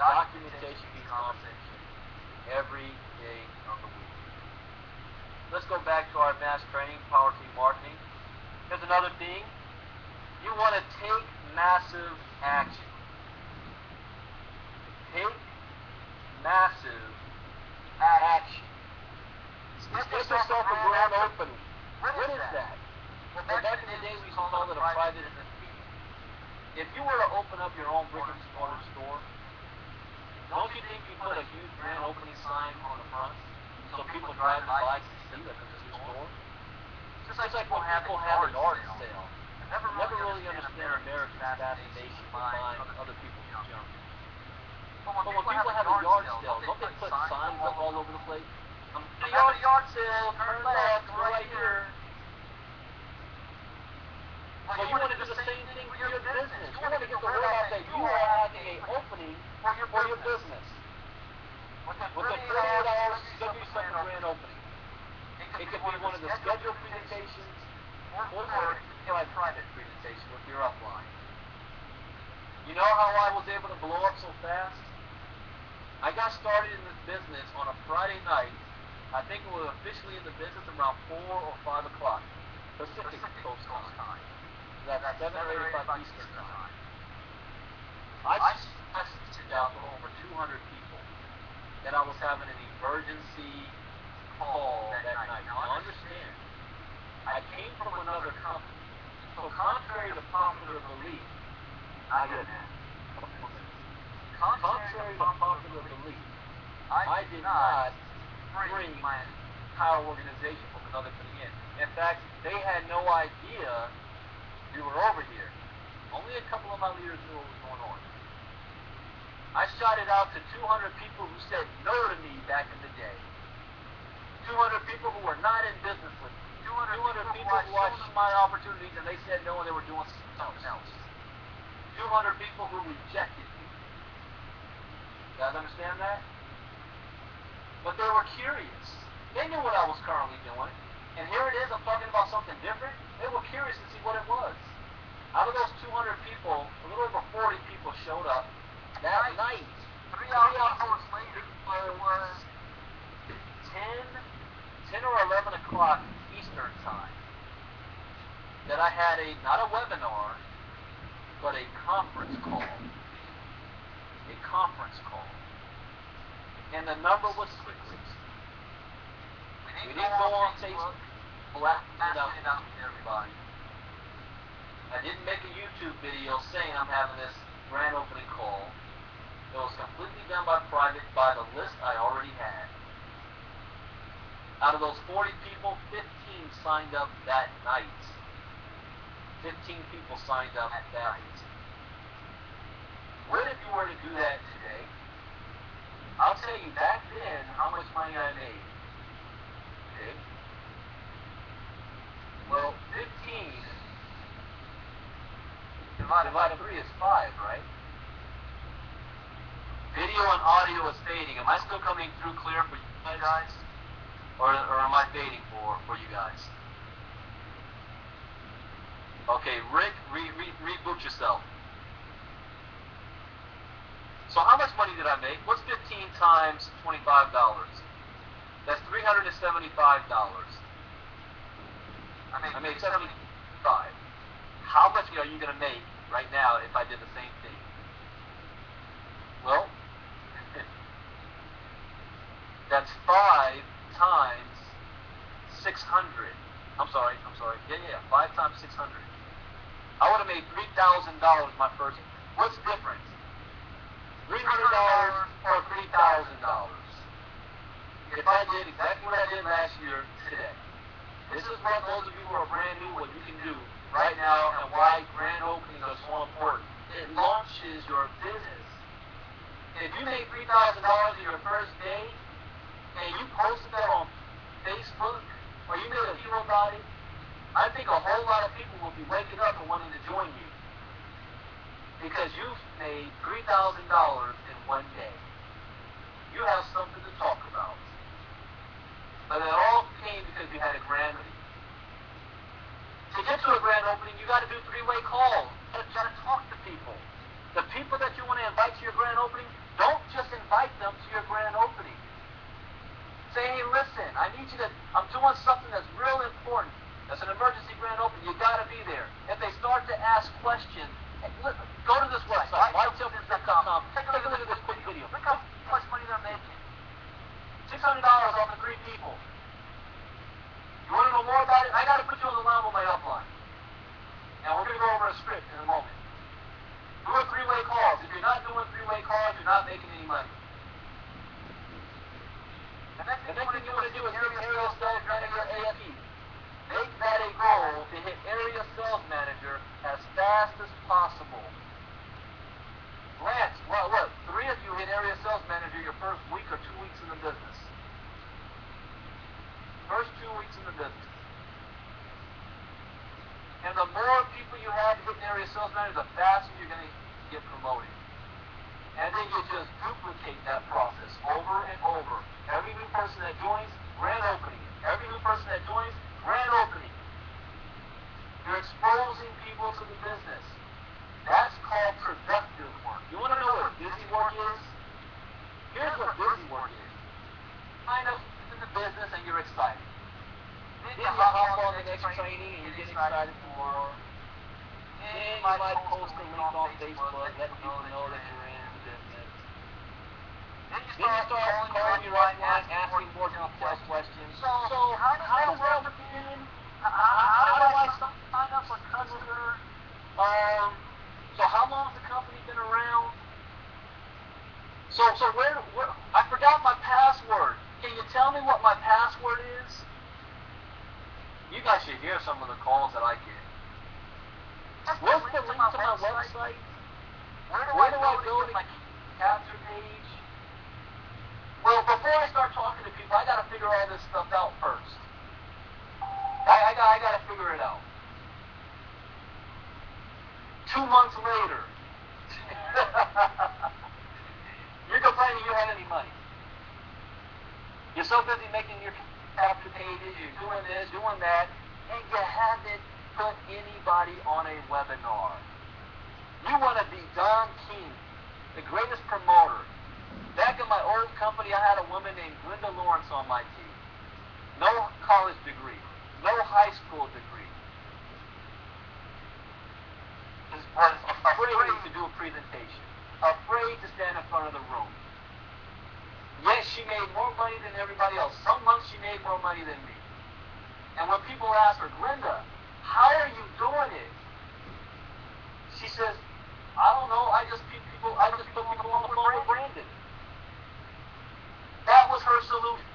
Documentation beats conversation every day of the week. Let's go back to our mass training, Power Team Marketing. Here's another thing. You want to take massive action. Take massive action. Get yourself a grand opening. What is that? Well, back in the day, we used to call it a private event. If you were to open up your own brick and mortar store, don't you think you put a huge grand opening sign on the front so people drive by to see that this is your store? Just like when people have a yard sale. Never really understand American fascination with buying other people's junk. But when people have a yard sale, don't they put signs up all over the place? The yard sale, turn left, we're right here. So you want to do the same thing for your business. You want to get the word out that you are having an opening for your business. Within 48 hours, schedule yourself a grand opening. It could be one of the scheduled presentations or a private presentation with your upline. You know how I was able to blow up so fast? I got started in this business on a Friday night. I think we were officially in the business around 4 or 5 o'clock Pacific Coast time. That's 7 or 8 o'clock Eastern time. I messaged out to over 200 people that I was having an emergency call that night. Now understand, I came from another company. So contrary to popular belief, contrary to popular belief, I did not bring my entire organization from another company in. In fact, they had no idea we were over here. Only a couple of my leaders knew what was going on. I shot it out to 200 people who said no to me back in the day. 200 people who were not in business with me. 200 people who I showed my opportunities and they said no and they were doing something else. 200 people who rejected me. You guys understand that? But they were curious. They knew what I was currently doing. And here it is, I'm talking about something different. They were curious to see what it was. Out of those 200 people, a little over 40 people showed up. That night, 3 hours later, it was 10 or 11 o'clock Eastern time, that I had not a webinar, but a conference call. A conference call. And the number was 6. We didn't go on Facebook, blasted it out to everybody. I didn't make a YouTube video saying I'm having this grand opening call. It was completely done by private, by the list I already had. Out of those 40 people, 15 signed up that night. 15 people signed up that night. What if you were to do that today? I'll tell you back then how much money I made. Okay? Well, 15 divided by 3 is 5, right? Video and audio is fading. Am I still coming through clear for you guys? Or am I fading for you guys? Okay, Rick, reboot yourself. So how much money did I make? What's 15 times $25? That's $375. I made 75. How much are you going to make right now if I did the same thing? Well, that's 5 times 600. I'm sorry. Yeah, 5 times 600. I would have made $3,000 my first. What's different? $300 or $3,000? If I did exactly what I did last year today. This is what those of you who are brand new, what you can do right now and why grand openings are so important. It launches your business. If you made $3,000 in your first day and you posted that on Facebook or you made a hero about it, I think a whole lot of people will be waking up and wanting to join you because you've made $3,000 in one day. You have something to talk about. But it all came because you had a grand opening. To get to a grand opening, you got to do 3-way calls. You got to talk to people. The people that you want to invite to your grand opening, don't just invite them to your grand opening. Say, hey, listen, I need you to, I'm doing something that's real important. That's an emergency grand opening. You got to be there. If they start to ask questions, go to this website, vitel.com. Take a look at this quick video. Look how much money they're making. $600 off of 3 people. You want to know more about it? I got to put you on the line with my upline. And we're going to go over a script in a moment. Do a 3-way calls. If you're not doing 3-way calls, you're not making any money. The next thing you want to do is get area sales manager AFE. Make that a goal to hit area sales manager as fast as possible. Lance, well, look, 3 of you hit area sales manager your first week or 2 weeks in the business. First 2 weeks in the business. And the more people you sales manager, the faster you're going to get promoted. And then you just duplicate that process over and over. Every new person that joins, grand opening. Every new person that joins, grand opening. You're exposing people to the business. That's called productive work. You want to know what busy work is? Here's what busy work is. Find out in the business and you're excited. Then you hop on the next training and you get excited for more. Then you might post a link on Facebook, letting people know that you're in the business. Then you start calling your upline, asking more detailed questions. So how does that begin? How do I sign up a customer? So how long has the company been around? So where I forgot my password. Can you tell me what my password is? You guys should hear some of the calls that I get. What's the link to my website? Where do I go to my capture page? Well, before I start talking to people, I got to figure all this stuff out first. I got to figure it out. 2 months later, you're complaining you don't have any money. You're so busy making your capture pages, you're doing this, doing that, and you haven't put anybody on a webinar. You want to be Don King, the greatest promoter. Back in my old company, I had a woman named Linda Lawrence on my team. No college degree, no high school degree. Was afraid to do a presentation, afraid to stand in front of the room. Yes, she made more money than everybody else. Some months she made more money than me. And when people ask her, Linda, how are you doing it? She says, I don't know, I just put people on the phone with Brandon. That was her solution.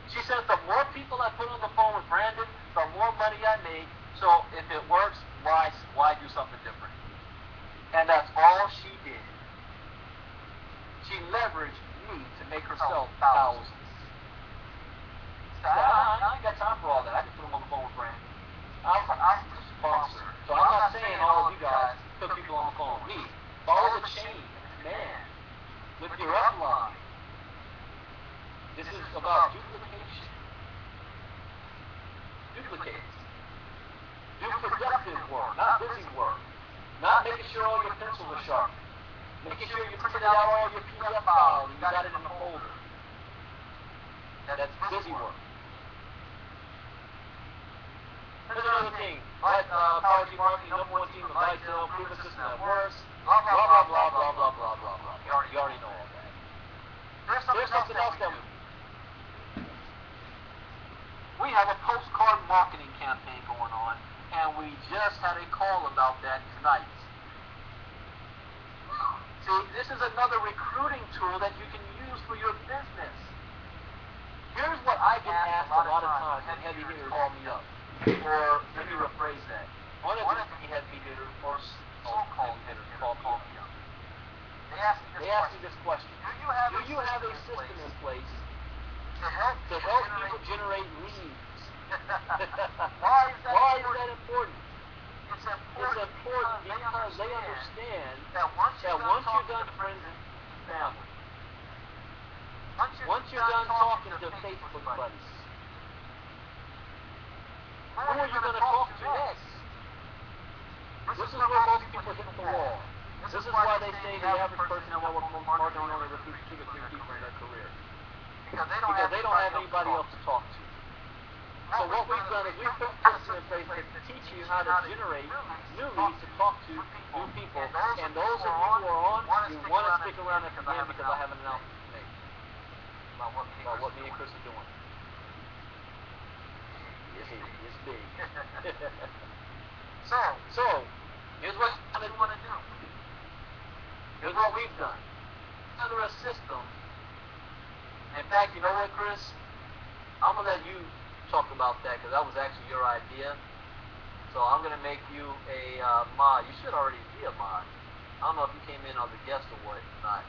She says, the more people I put on the phone with Brandon, the more money I make. So if it works, why do something different? And that's all she did. She leveraged me to make herself thousands. I ain't got time for all that. I just put them on the phone with Brandon. I'm a sponsor. So I'm not saying all of you guys put people on the phone with me. Follow the chain of command with your upline. This is about duplication. Duplicate. Do productive work, not busy work. Not making sure all your pencils are sharp. Making sure you printed out all your PDF files and you got it in a folder. That's busy work. Here's another thing. Priority marketing, number one team of vitel, proven system that works. Blah, blah, blah, blah, blah, blah, blah, blah. You already know all that. There's something else that we have a postcard marketing campaign going on, and we just had a call about that tonight. See, this is another recruiting tool that you can use for your business. Here's what I get asked a lot of times when heavy hitters call me up. Or let me rephrase that. One of the heavy hitters or so-called hitters call me up. They ask me this question. Do you have a system in place to help people generate leads? Why is that important? It's important because they understand that once you're done friends and family, once you're done talking to Facebook buddies, who are you going to talk to next? This is where most people hit the wall. This is why they say the average person network marketing only recruits 2 to 3 people in their career. Because they don't have anybody else to talk to. So what we've done is we've put a system in place to teach you how to generate new leads to talk to new people. And those of you who are on, you want to stick around at the end because I have an announcement to make about what me and Chris are doing. It's big. So, here's what I want to do. Here's what we've done. Under a system. In fact, you know what, Chris? I'm going to let you talk about that because that was actually your idea. So I'm going to make you a mod. You should already be a mod. I don't know if you came in as a guest or what. Not.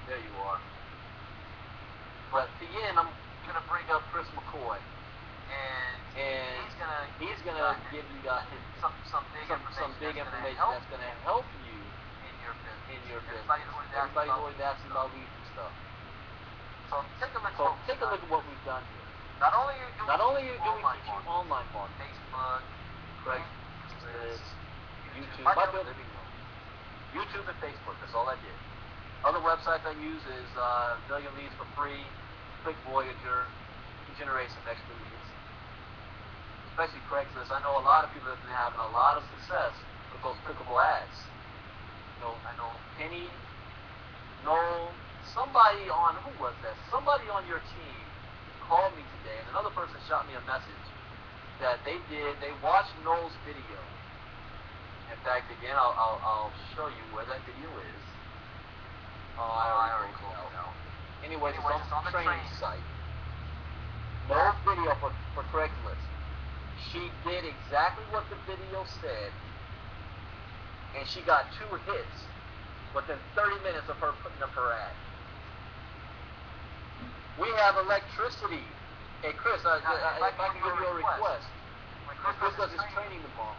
There you are. But to the end, I'm going to bring up Chris McCoy. and he's gonna give you guys some big information that's gonna help you in your business. Everybody's always asking about leads and stuff. So take a look at what we've done here. Not only do we teach you online marketing, Facebook, Craigslist, YouTube, my living room, YouTube and Facebook. That's all I did. Other websites I use is Million Leads for Free, Quick Voyager, to generate some extra leads. Especially Craigslist. I know a lot of people have been having a lot of success with those clickable ads. I know Penny, Noel, somebody on, who was that? Somebody on your team called me today, and another person shot me a message that they watched Noel's video. In fact, again, I'll show you where that video is. I already closed it out. Anyways, it's on the training site. Noel's video for Craigslist. She did exactly what the video said, and she got 2 hits within 30 minutes of her putting up her ad. We have electricity. Hey, Chris, if I can give you a request, when Chris does his training tomorrow,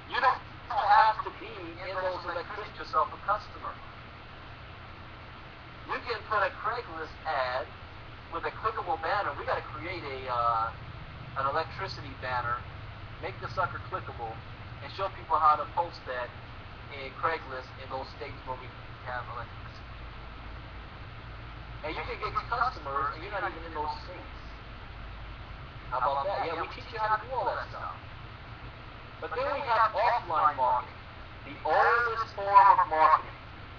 you don't have to be in those electricities yourself a customer. You can put a Craigslist ad with a clickable banner. We got to create an electricity banner, make the sucker clickable, and show people how to post that in Craigslist in those states where we have electricity. And you can get customers, and you're not even in those states. How about that? Yeah, we teach you how to do all that stuff. But then we have offline marketing, the oldest form of marketing,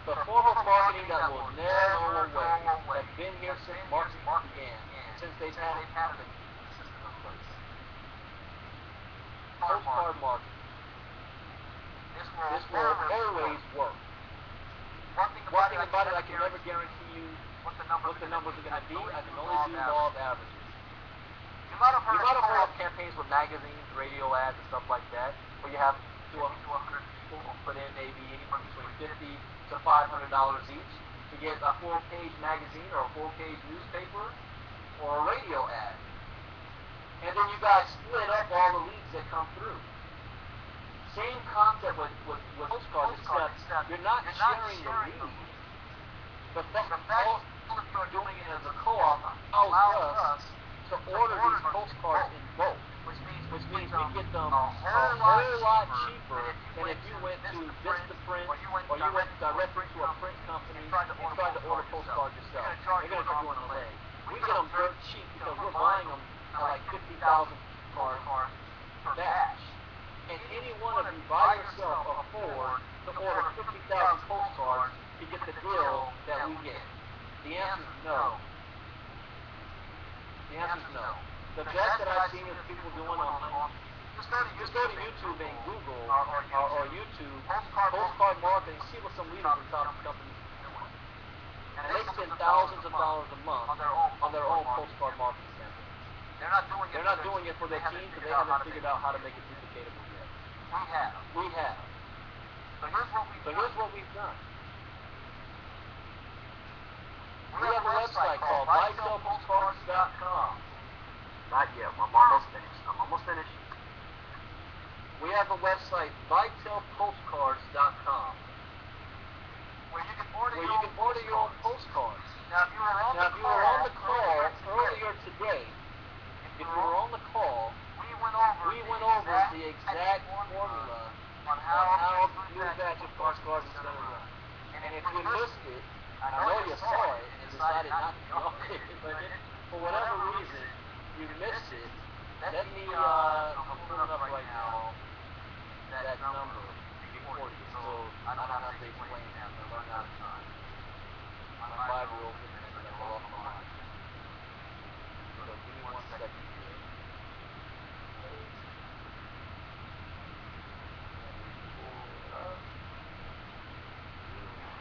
the form of marketing that will never go away, that's been here since marketing began, since they've had a system in place. Postcard marketing. This will always work. One thing about it, I can never guarantee you what the numbers are going to be. I can only do law of averages. You might have heard of campaigns with magazines, radio ads, and stuff like that, where you have 50 to 100 people who put in maybe anywhere between $50 to $500 each to get a 4-page magazine or a 4-page newspaper or a radio ad. And then you guys split up all the leads that come through. Same concept with postcards, except you're not sharing the lead. But all you're doing it as a co-op allows us to order these postcards in bulk, which means we get them a whole lot cheaper than if you went to Vistaprint or you went directly to a print company and tried to order postcards yourself. They're going to charge you on the leg. We get them dirt cheap because we're buying them at like 50,000 cards per batch. And any one of you by yourself afford to order 50,000 postcards to get the deal that we get? The answer is no. The answer is no. The best that I've seen is people doing online. Just go to YouTube and Google or YouTube postcard marketing, see what some leaders and top companies are doing. And they spend thousands of dollars a month on their own postcard marketing campaign. They're not doing it for their team because they haven't figured out how to make it duplicatable yet. We have. So here's what we've done. We have a website called vitelpostcards.com. Not yet. I'm almost finished. We have a website, vitelpostcards.com, where you can order your own postcards. Now, if you were on the call earlier today, we went over the exact formula on how your batch of postcards is going to run. And if you missed it, I know you saw it and decided not to go it, but for whatever reason you missed it, let me, I'm pulling up right now that number before you, so I don't have to explain that. I'm running out of time. My 5-year-old is going to go off my mind. So give me 1 second here.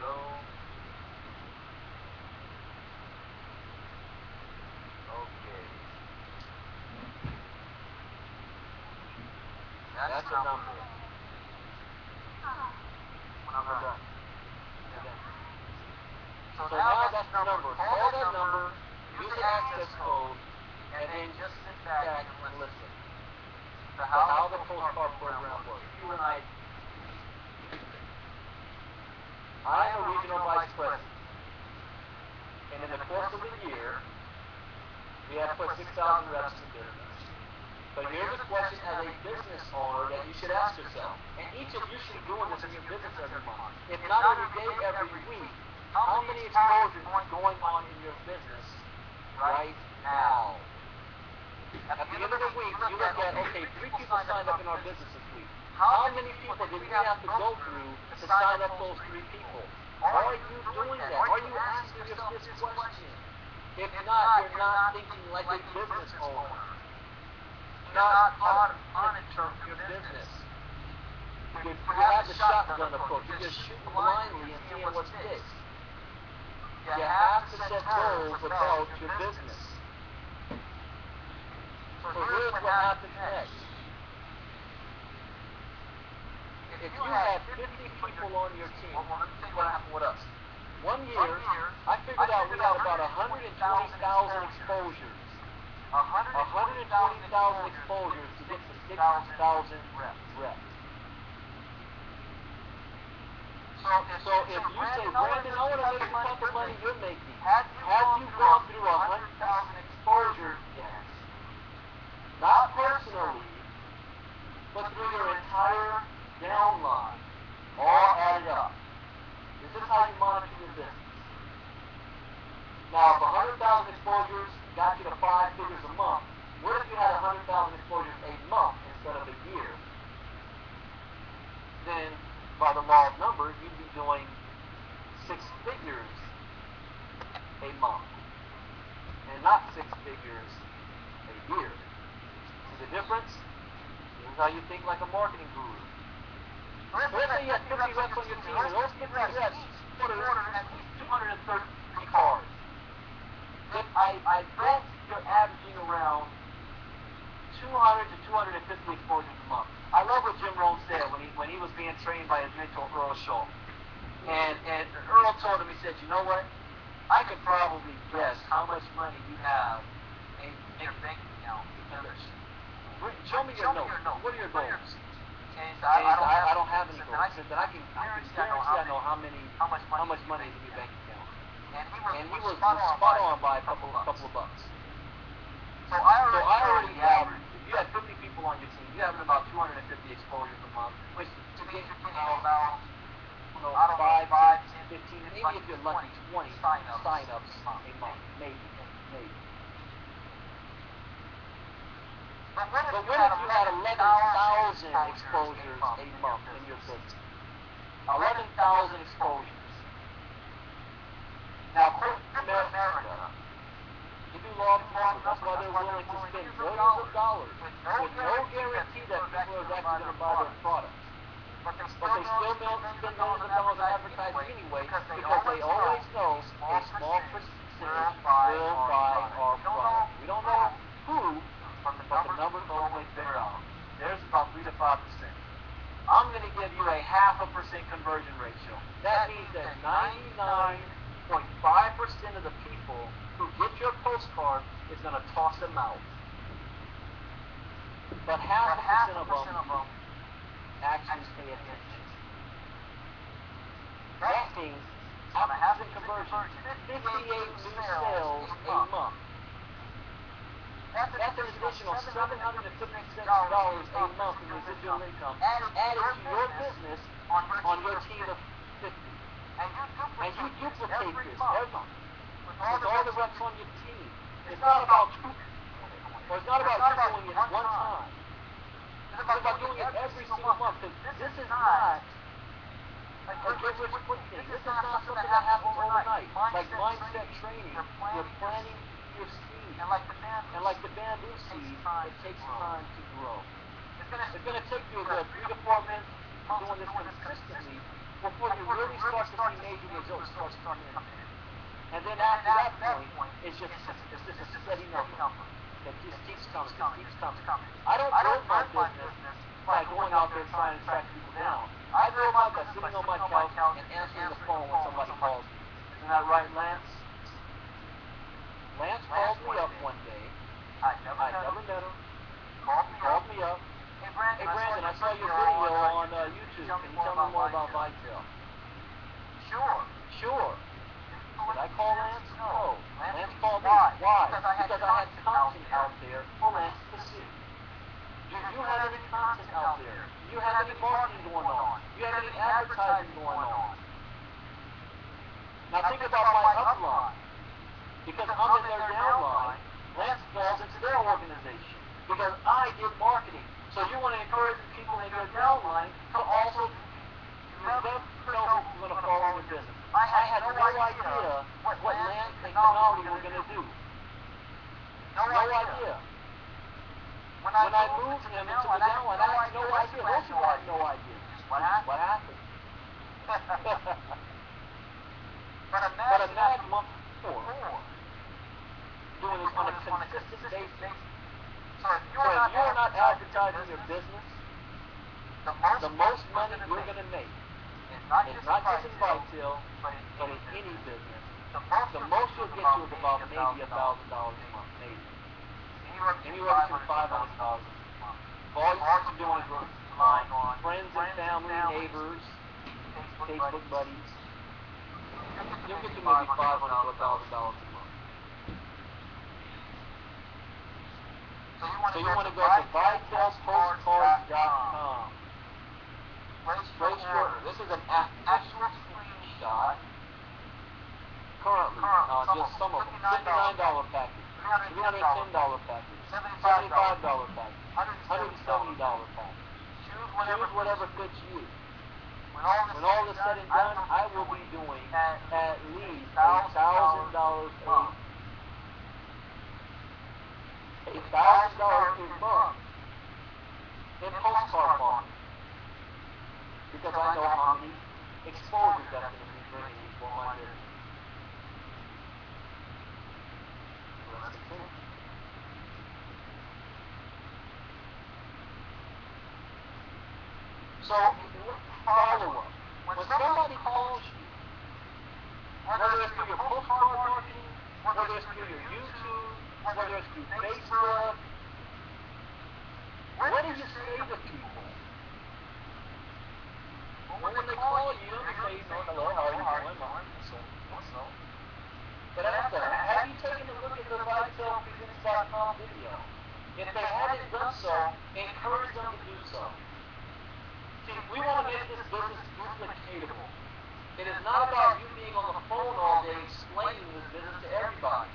Go. Okay. That's the number. When I'm done. So now that's the number. Call that number, use the access code, and then just sit back and listen to how the postcard program works. You and I am a regional vice president, and in the course of the year, we have put 6,000 reps in business. But here's a question as a business owner that you should ask yourself, and each of you should be doing this in your business every month. If not every day, every week, how many exposures are going on in your business right now? At the end of the week, you look at, okay, 3 people signed up in our business this week. How many people did we have to go through to sign up those 3 people? Are you doing that? Are you asking yourself this question? If not, you're not thinking like a business owner. Not monitor your business. You have the shotgun approach. You just shoot blindly and see what sticks. You have to set goals about your business. So here's what happens next. If you had 50 people on your team, let me tell you what happened with us. One year, I figured out we had about 120,000 exposures. 120,000 exposures to get to 6,000 reps. So if you say, Brandon, I want to make the type of money you're making, have you gone through 100,000 exposures yet? Not personally, but through your entire downline, all added up. This is how you monitor your business. Now, if 100,000 exposures got you to 5 figures a month, what if you had 100,000 exposures a month instead of a year? Then, by the law of numbers, you'd be doing 6 figures a month, and not 6 figures a year. See the difference? This is how you think like a marketing guru. Let's say you have 50 reps on your team, and those 50 reps order at least 230 cards. If I bet you're averaging around 200 to 250 exposures a month. I love what Jim Rohn said when he was being trained by his mentor Earl Shaw. And Earl told him, he said, you know what? I could probably guess how much money you have in your bank account. Show me your notes. What are your goals? And I don't have any goals. I said that I can guarantee I know how much money is in your bank account. And he was spot on by a couple of bucks. So I already averaged, if you had 50 people on your team, you have about 250 exposures a month, which to get about 5, 10, 15, maybe if you're lucky, 20 sign-ups a month, maybe. But what if you had 11,000 exposures a month in your business? 11,000 exposures. Now, according to America, you do law of numbers. That's why they're willing to spend millions of dollars with no guarantee that people are actually going to buy their products. But they still spend millions of dollars on advertising anyway because they always know a small percentage will buy our product. We don't know who, but the numbers always bear out. There's about 3 to 5%. I'm going to give you a 0.5% conversion ratio. That means that 99.5% of the people who get your postcard is going to toss them out. But 0.5% of them actually pay attention. That means, on a 0.5% conversion, 58 new sales a month. That's an additional $756 a month in residual income added to your business on your team of 50. And you duplicate this every month with all the reps on your team. It's not about you, or it's not about you doing it one time. It's about doing it every single month. Because this is not a get-rich-quick thing. This is not something that happens overnight. Like mindset training, you're planting your seed. And like the bamboo seed, it takes time to grow. It's going to take you a good 3 to 4 months doing this consistently before you really start to see major results start coming in. And then after that point, it's just a steady number that just keeps coming. I don't build my business by going out there trying to track people down. I build mine by sitting on my couch and answering the phone when somebody calls me. Isn't that right, Lance? Lance called me up one day, I never met her. Called me up. Hey Brandon, I saw your video on YouTube. Can you tell me more about vitel? Sure. Did I call Lance? No. Lance called me. Why? Because I had content out there for Lance to see. Do you have any content out there? Do you have any marketing going on? Do you have any advertising going on? Now think about my upline. Because I'm in their downline, Lance falls into their organization. Because I did marketing. So you want to encourage the people in your downline to also, you never know who's going to follow your business. I had no idea what Lance and Canali were going to do. No idea. When I moved him into the downline, I had no idea. Most people had no idea. What happened? But imagine month before, doing this on a consistent basis. So if you're not advertising your business, the most money you're going to make is not just in vitel, but in any business. The most you'll get to is about maybe $1,000 a month, maybe. Anywhere between $500 a month. All you're doing is relying on friends and family, neighbors, Facebook buddies. You'll get to maybe $500 to $1,000 a month. So you want to go to vitelpostcards.com. Place your order. This is an actual screenshot. Currently, just some of them. $59 package, $310 package, $75 package, $170 package. Choose whatever fits you. When all is said and done, I will be doing at least $1,000 a month in postcard marketing. Because I know how many exposures that's going to be bringing me for my business. Let's continue. So, follow-up. When somebody calls you, whether it's through your postcard marketing, whether it's through your YouTube, whether it's through Facebook, what do you say to people? Well, when they call you, you say, hello, how are you doing? So. But after that, have you taken a look at the vitelpresents.com video? If they haven't done so, encourage them to do so. See, we want to make this business duplicatable. It is not about you being on the phone all day explaining this business to everybody.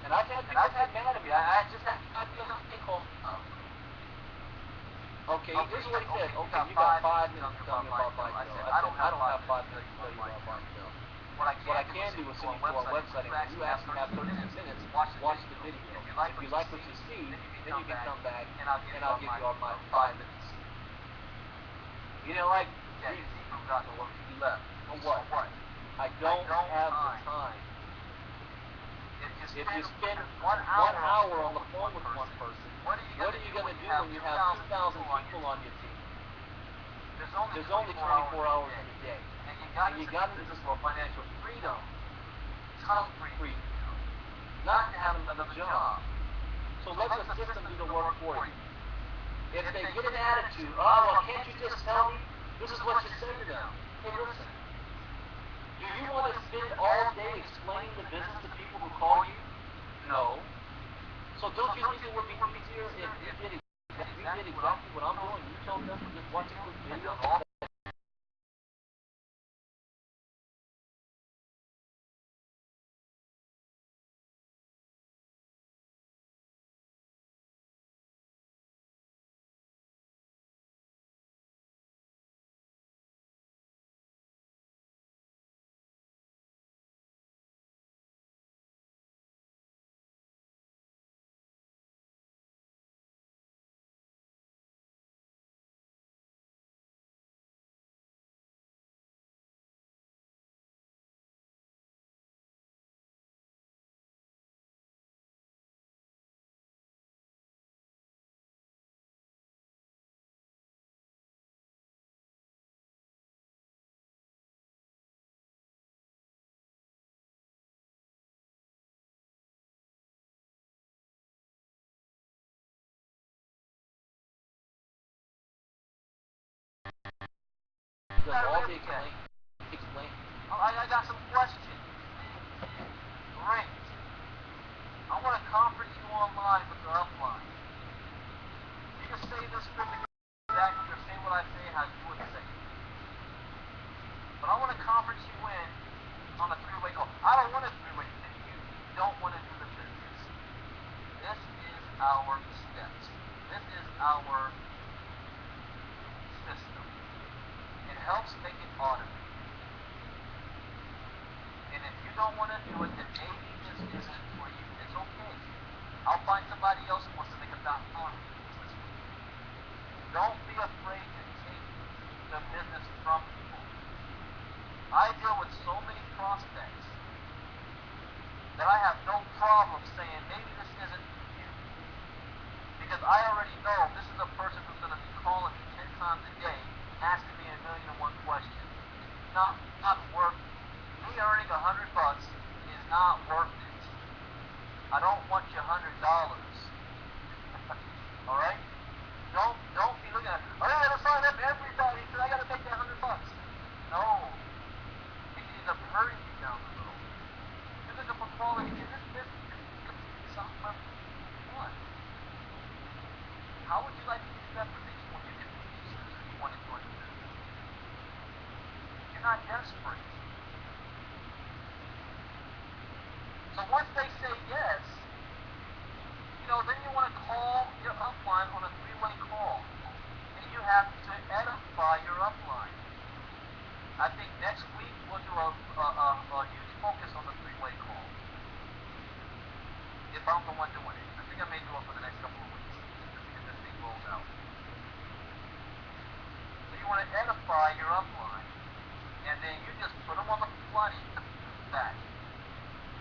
And I've had people get mad at me. I just had to call up. Okay, this is what he said. Okay, you got 5 minutes to tell me about vitel. I said, I don't have 5 minutes to tell you about vitel. What I can do is send you to our website, and when you actually have 13 minutes, watch the video. If you like what you see, then you can come back, and I'll give you all my 5 minutes. You know, like, you left. For what? I don't have the time. If you spend 1 hour on the phone with one person, what are you going to do when you have 2,000 people on your team? There's only 24 hours in a day. And you got to do this for financial freedom. Tough freedom. Not to have another job. So let the system do the work for you. If they get an attitude, well, can't you just tell me? This is what you say to them. Hey, listen. Do you want to spend all day explaining the business to people who call you? No. So don't you think it would be easier if you did exactly what I'm doing? You told them to just watch a quick video. They'll all be explained. I got some questions. Great. I want to conference you online with the upline. You can say this script exactly or say what I say how you would say it. But I want to conference you in on a three-way call. I don't want a three-way. You don't want to do the business. This is our steps. This is our system. It helps make it automated. And if you don't want to do it, then maybe this isn't for you. It's okay. I'll find somebody else who wants to make $1,000 this week. Don't be afraid to take the business from people. I deal with so many prospects that I have no problem saying maybe this isn't for you. Because I already know this is a person who's going to be calling me 10 times a day, asking me 1,000,001 questions. Not worth it. Me earning $100 is not worth it. I don't want your $100. All right? Don't be looking at, oh, I gotta sign up everybody because I gotta make that $100. No. It ends up hurting you down the road. You're looking for quality in this business. It's something for what? How would you like to get to that position when you can be choose who you want to join the business? You're not desperate. So once they say yes, then you want to call your upline on a three-way call. And you have to edify your upline. I think next week we'll do a huge focus on the three-way call. If I'm the one doing it. I think I may do it for the next couple of weeks just to get this thing rolled out. So you want to edify your upline. And then you just put them on the flooding back.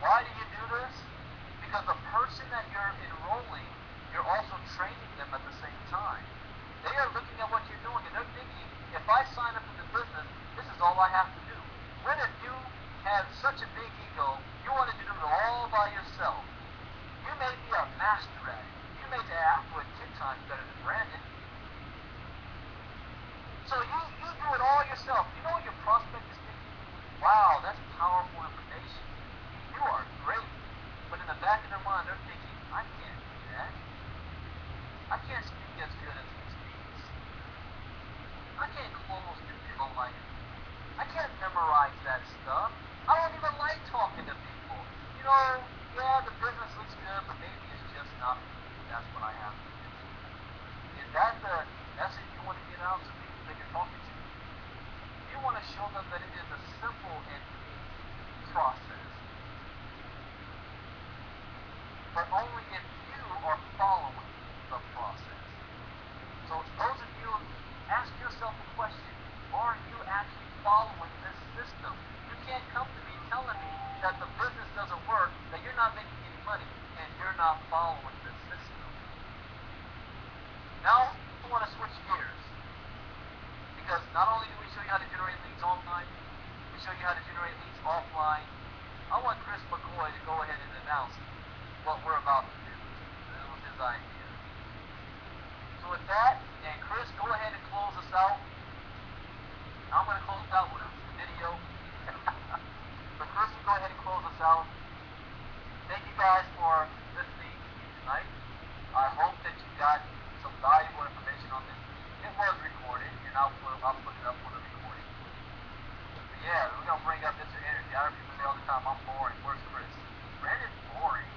Why do you do this? Because the person that you're enrolling, you're also training them at the same time. They are looking at what you're doing and they're thinking, if I sign up in the business, this is all I have to do. When if you have such a big ego, you want to do it all by yourself. You may be a master at it. You may say, I do it 10 times better than Brandon. So you do it all yourself. You know what your prospect is thinking? Wow, that's powerful information. You are great. But in the back of their mind, they're thinking, I can't do that. I can't speak as good as he speaks. I can't close new people like him. I can't memorize that stuff. I don't even like talking to people. Yeah, the business looks good, but maybe it's just not me. That's what I have to do. Is that the message you want to get out to people that you're talking to? You want to show them that it is a simple and easy process. But only if you are following the process. So those of you, ask yourself a question. Are you actually following this system? You can't come to me telling me that the business doesn't work, that you're not making any money, and you're not following the system. Now, I want to switch gears. Because not only do we show you how to generate leads online, we show you how to generate leads offline. I want Chris McCoy to go ahead and announce what we're about to do. That was his idea. So with that, and Chris, go ahead and close us out. I'm going to close us out with a video. But Chris, you go ahead and close us out. Thank you guys for listening tonight. I hope that you got some valuable information on this. It was recorded, and I'll put it up for the recording. But yeah, we're going to bring up Mr. Energy. I hear people say all the time, I'm boring. Where's Chris? Brandon's boring.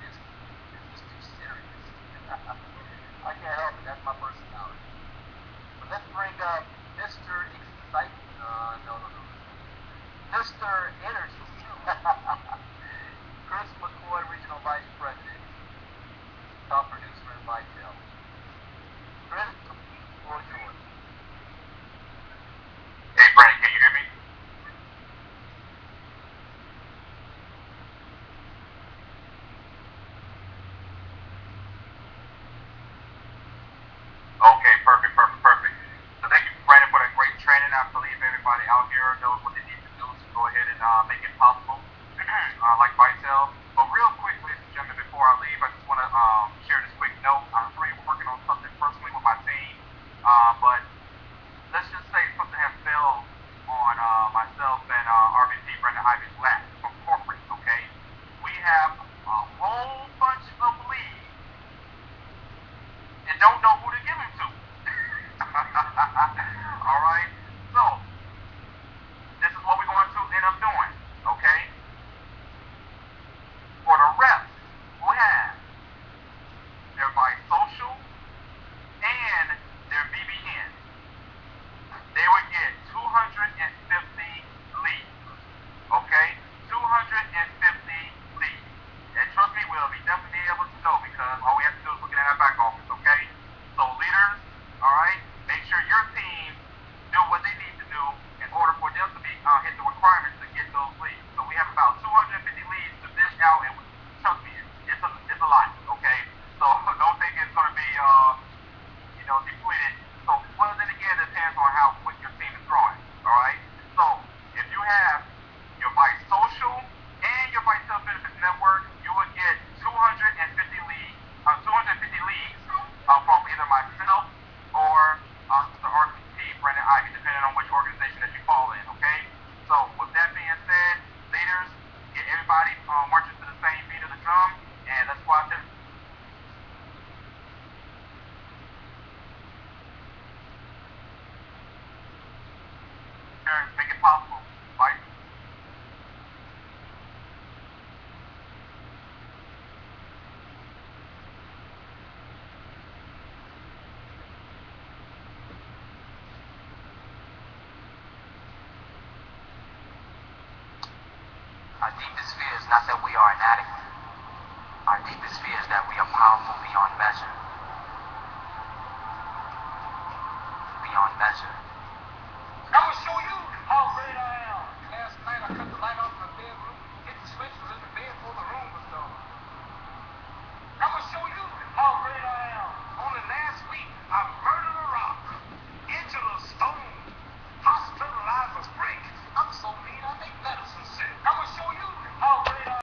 He's too serious. I can't help it. That's my personality. But let's bring up Mr. Excitement. No. Mr. Energy. Chris McCoy, Regional Vice President, top producer in Vitel. Chris, the floor is yours. Hey, Brandon, can you hear me? Okay, perfect. So thank you, Brandon, for that great training. I believe everybody out here knows what they need to do to go ahead and make it possible, like Vitel. But real quick, ladies and gentlemen, before I leave, I just want to share this quick note. I'm already working on something personally with my team, but let's just say something has everybody marches to the same beat of the drum, and let's watch it. Make it possible, right? Our deepest fear is not that we are inadequate. Our deepest fear is that we are powerful beyond measure. Beyond measure.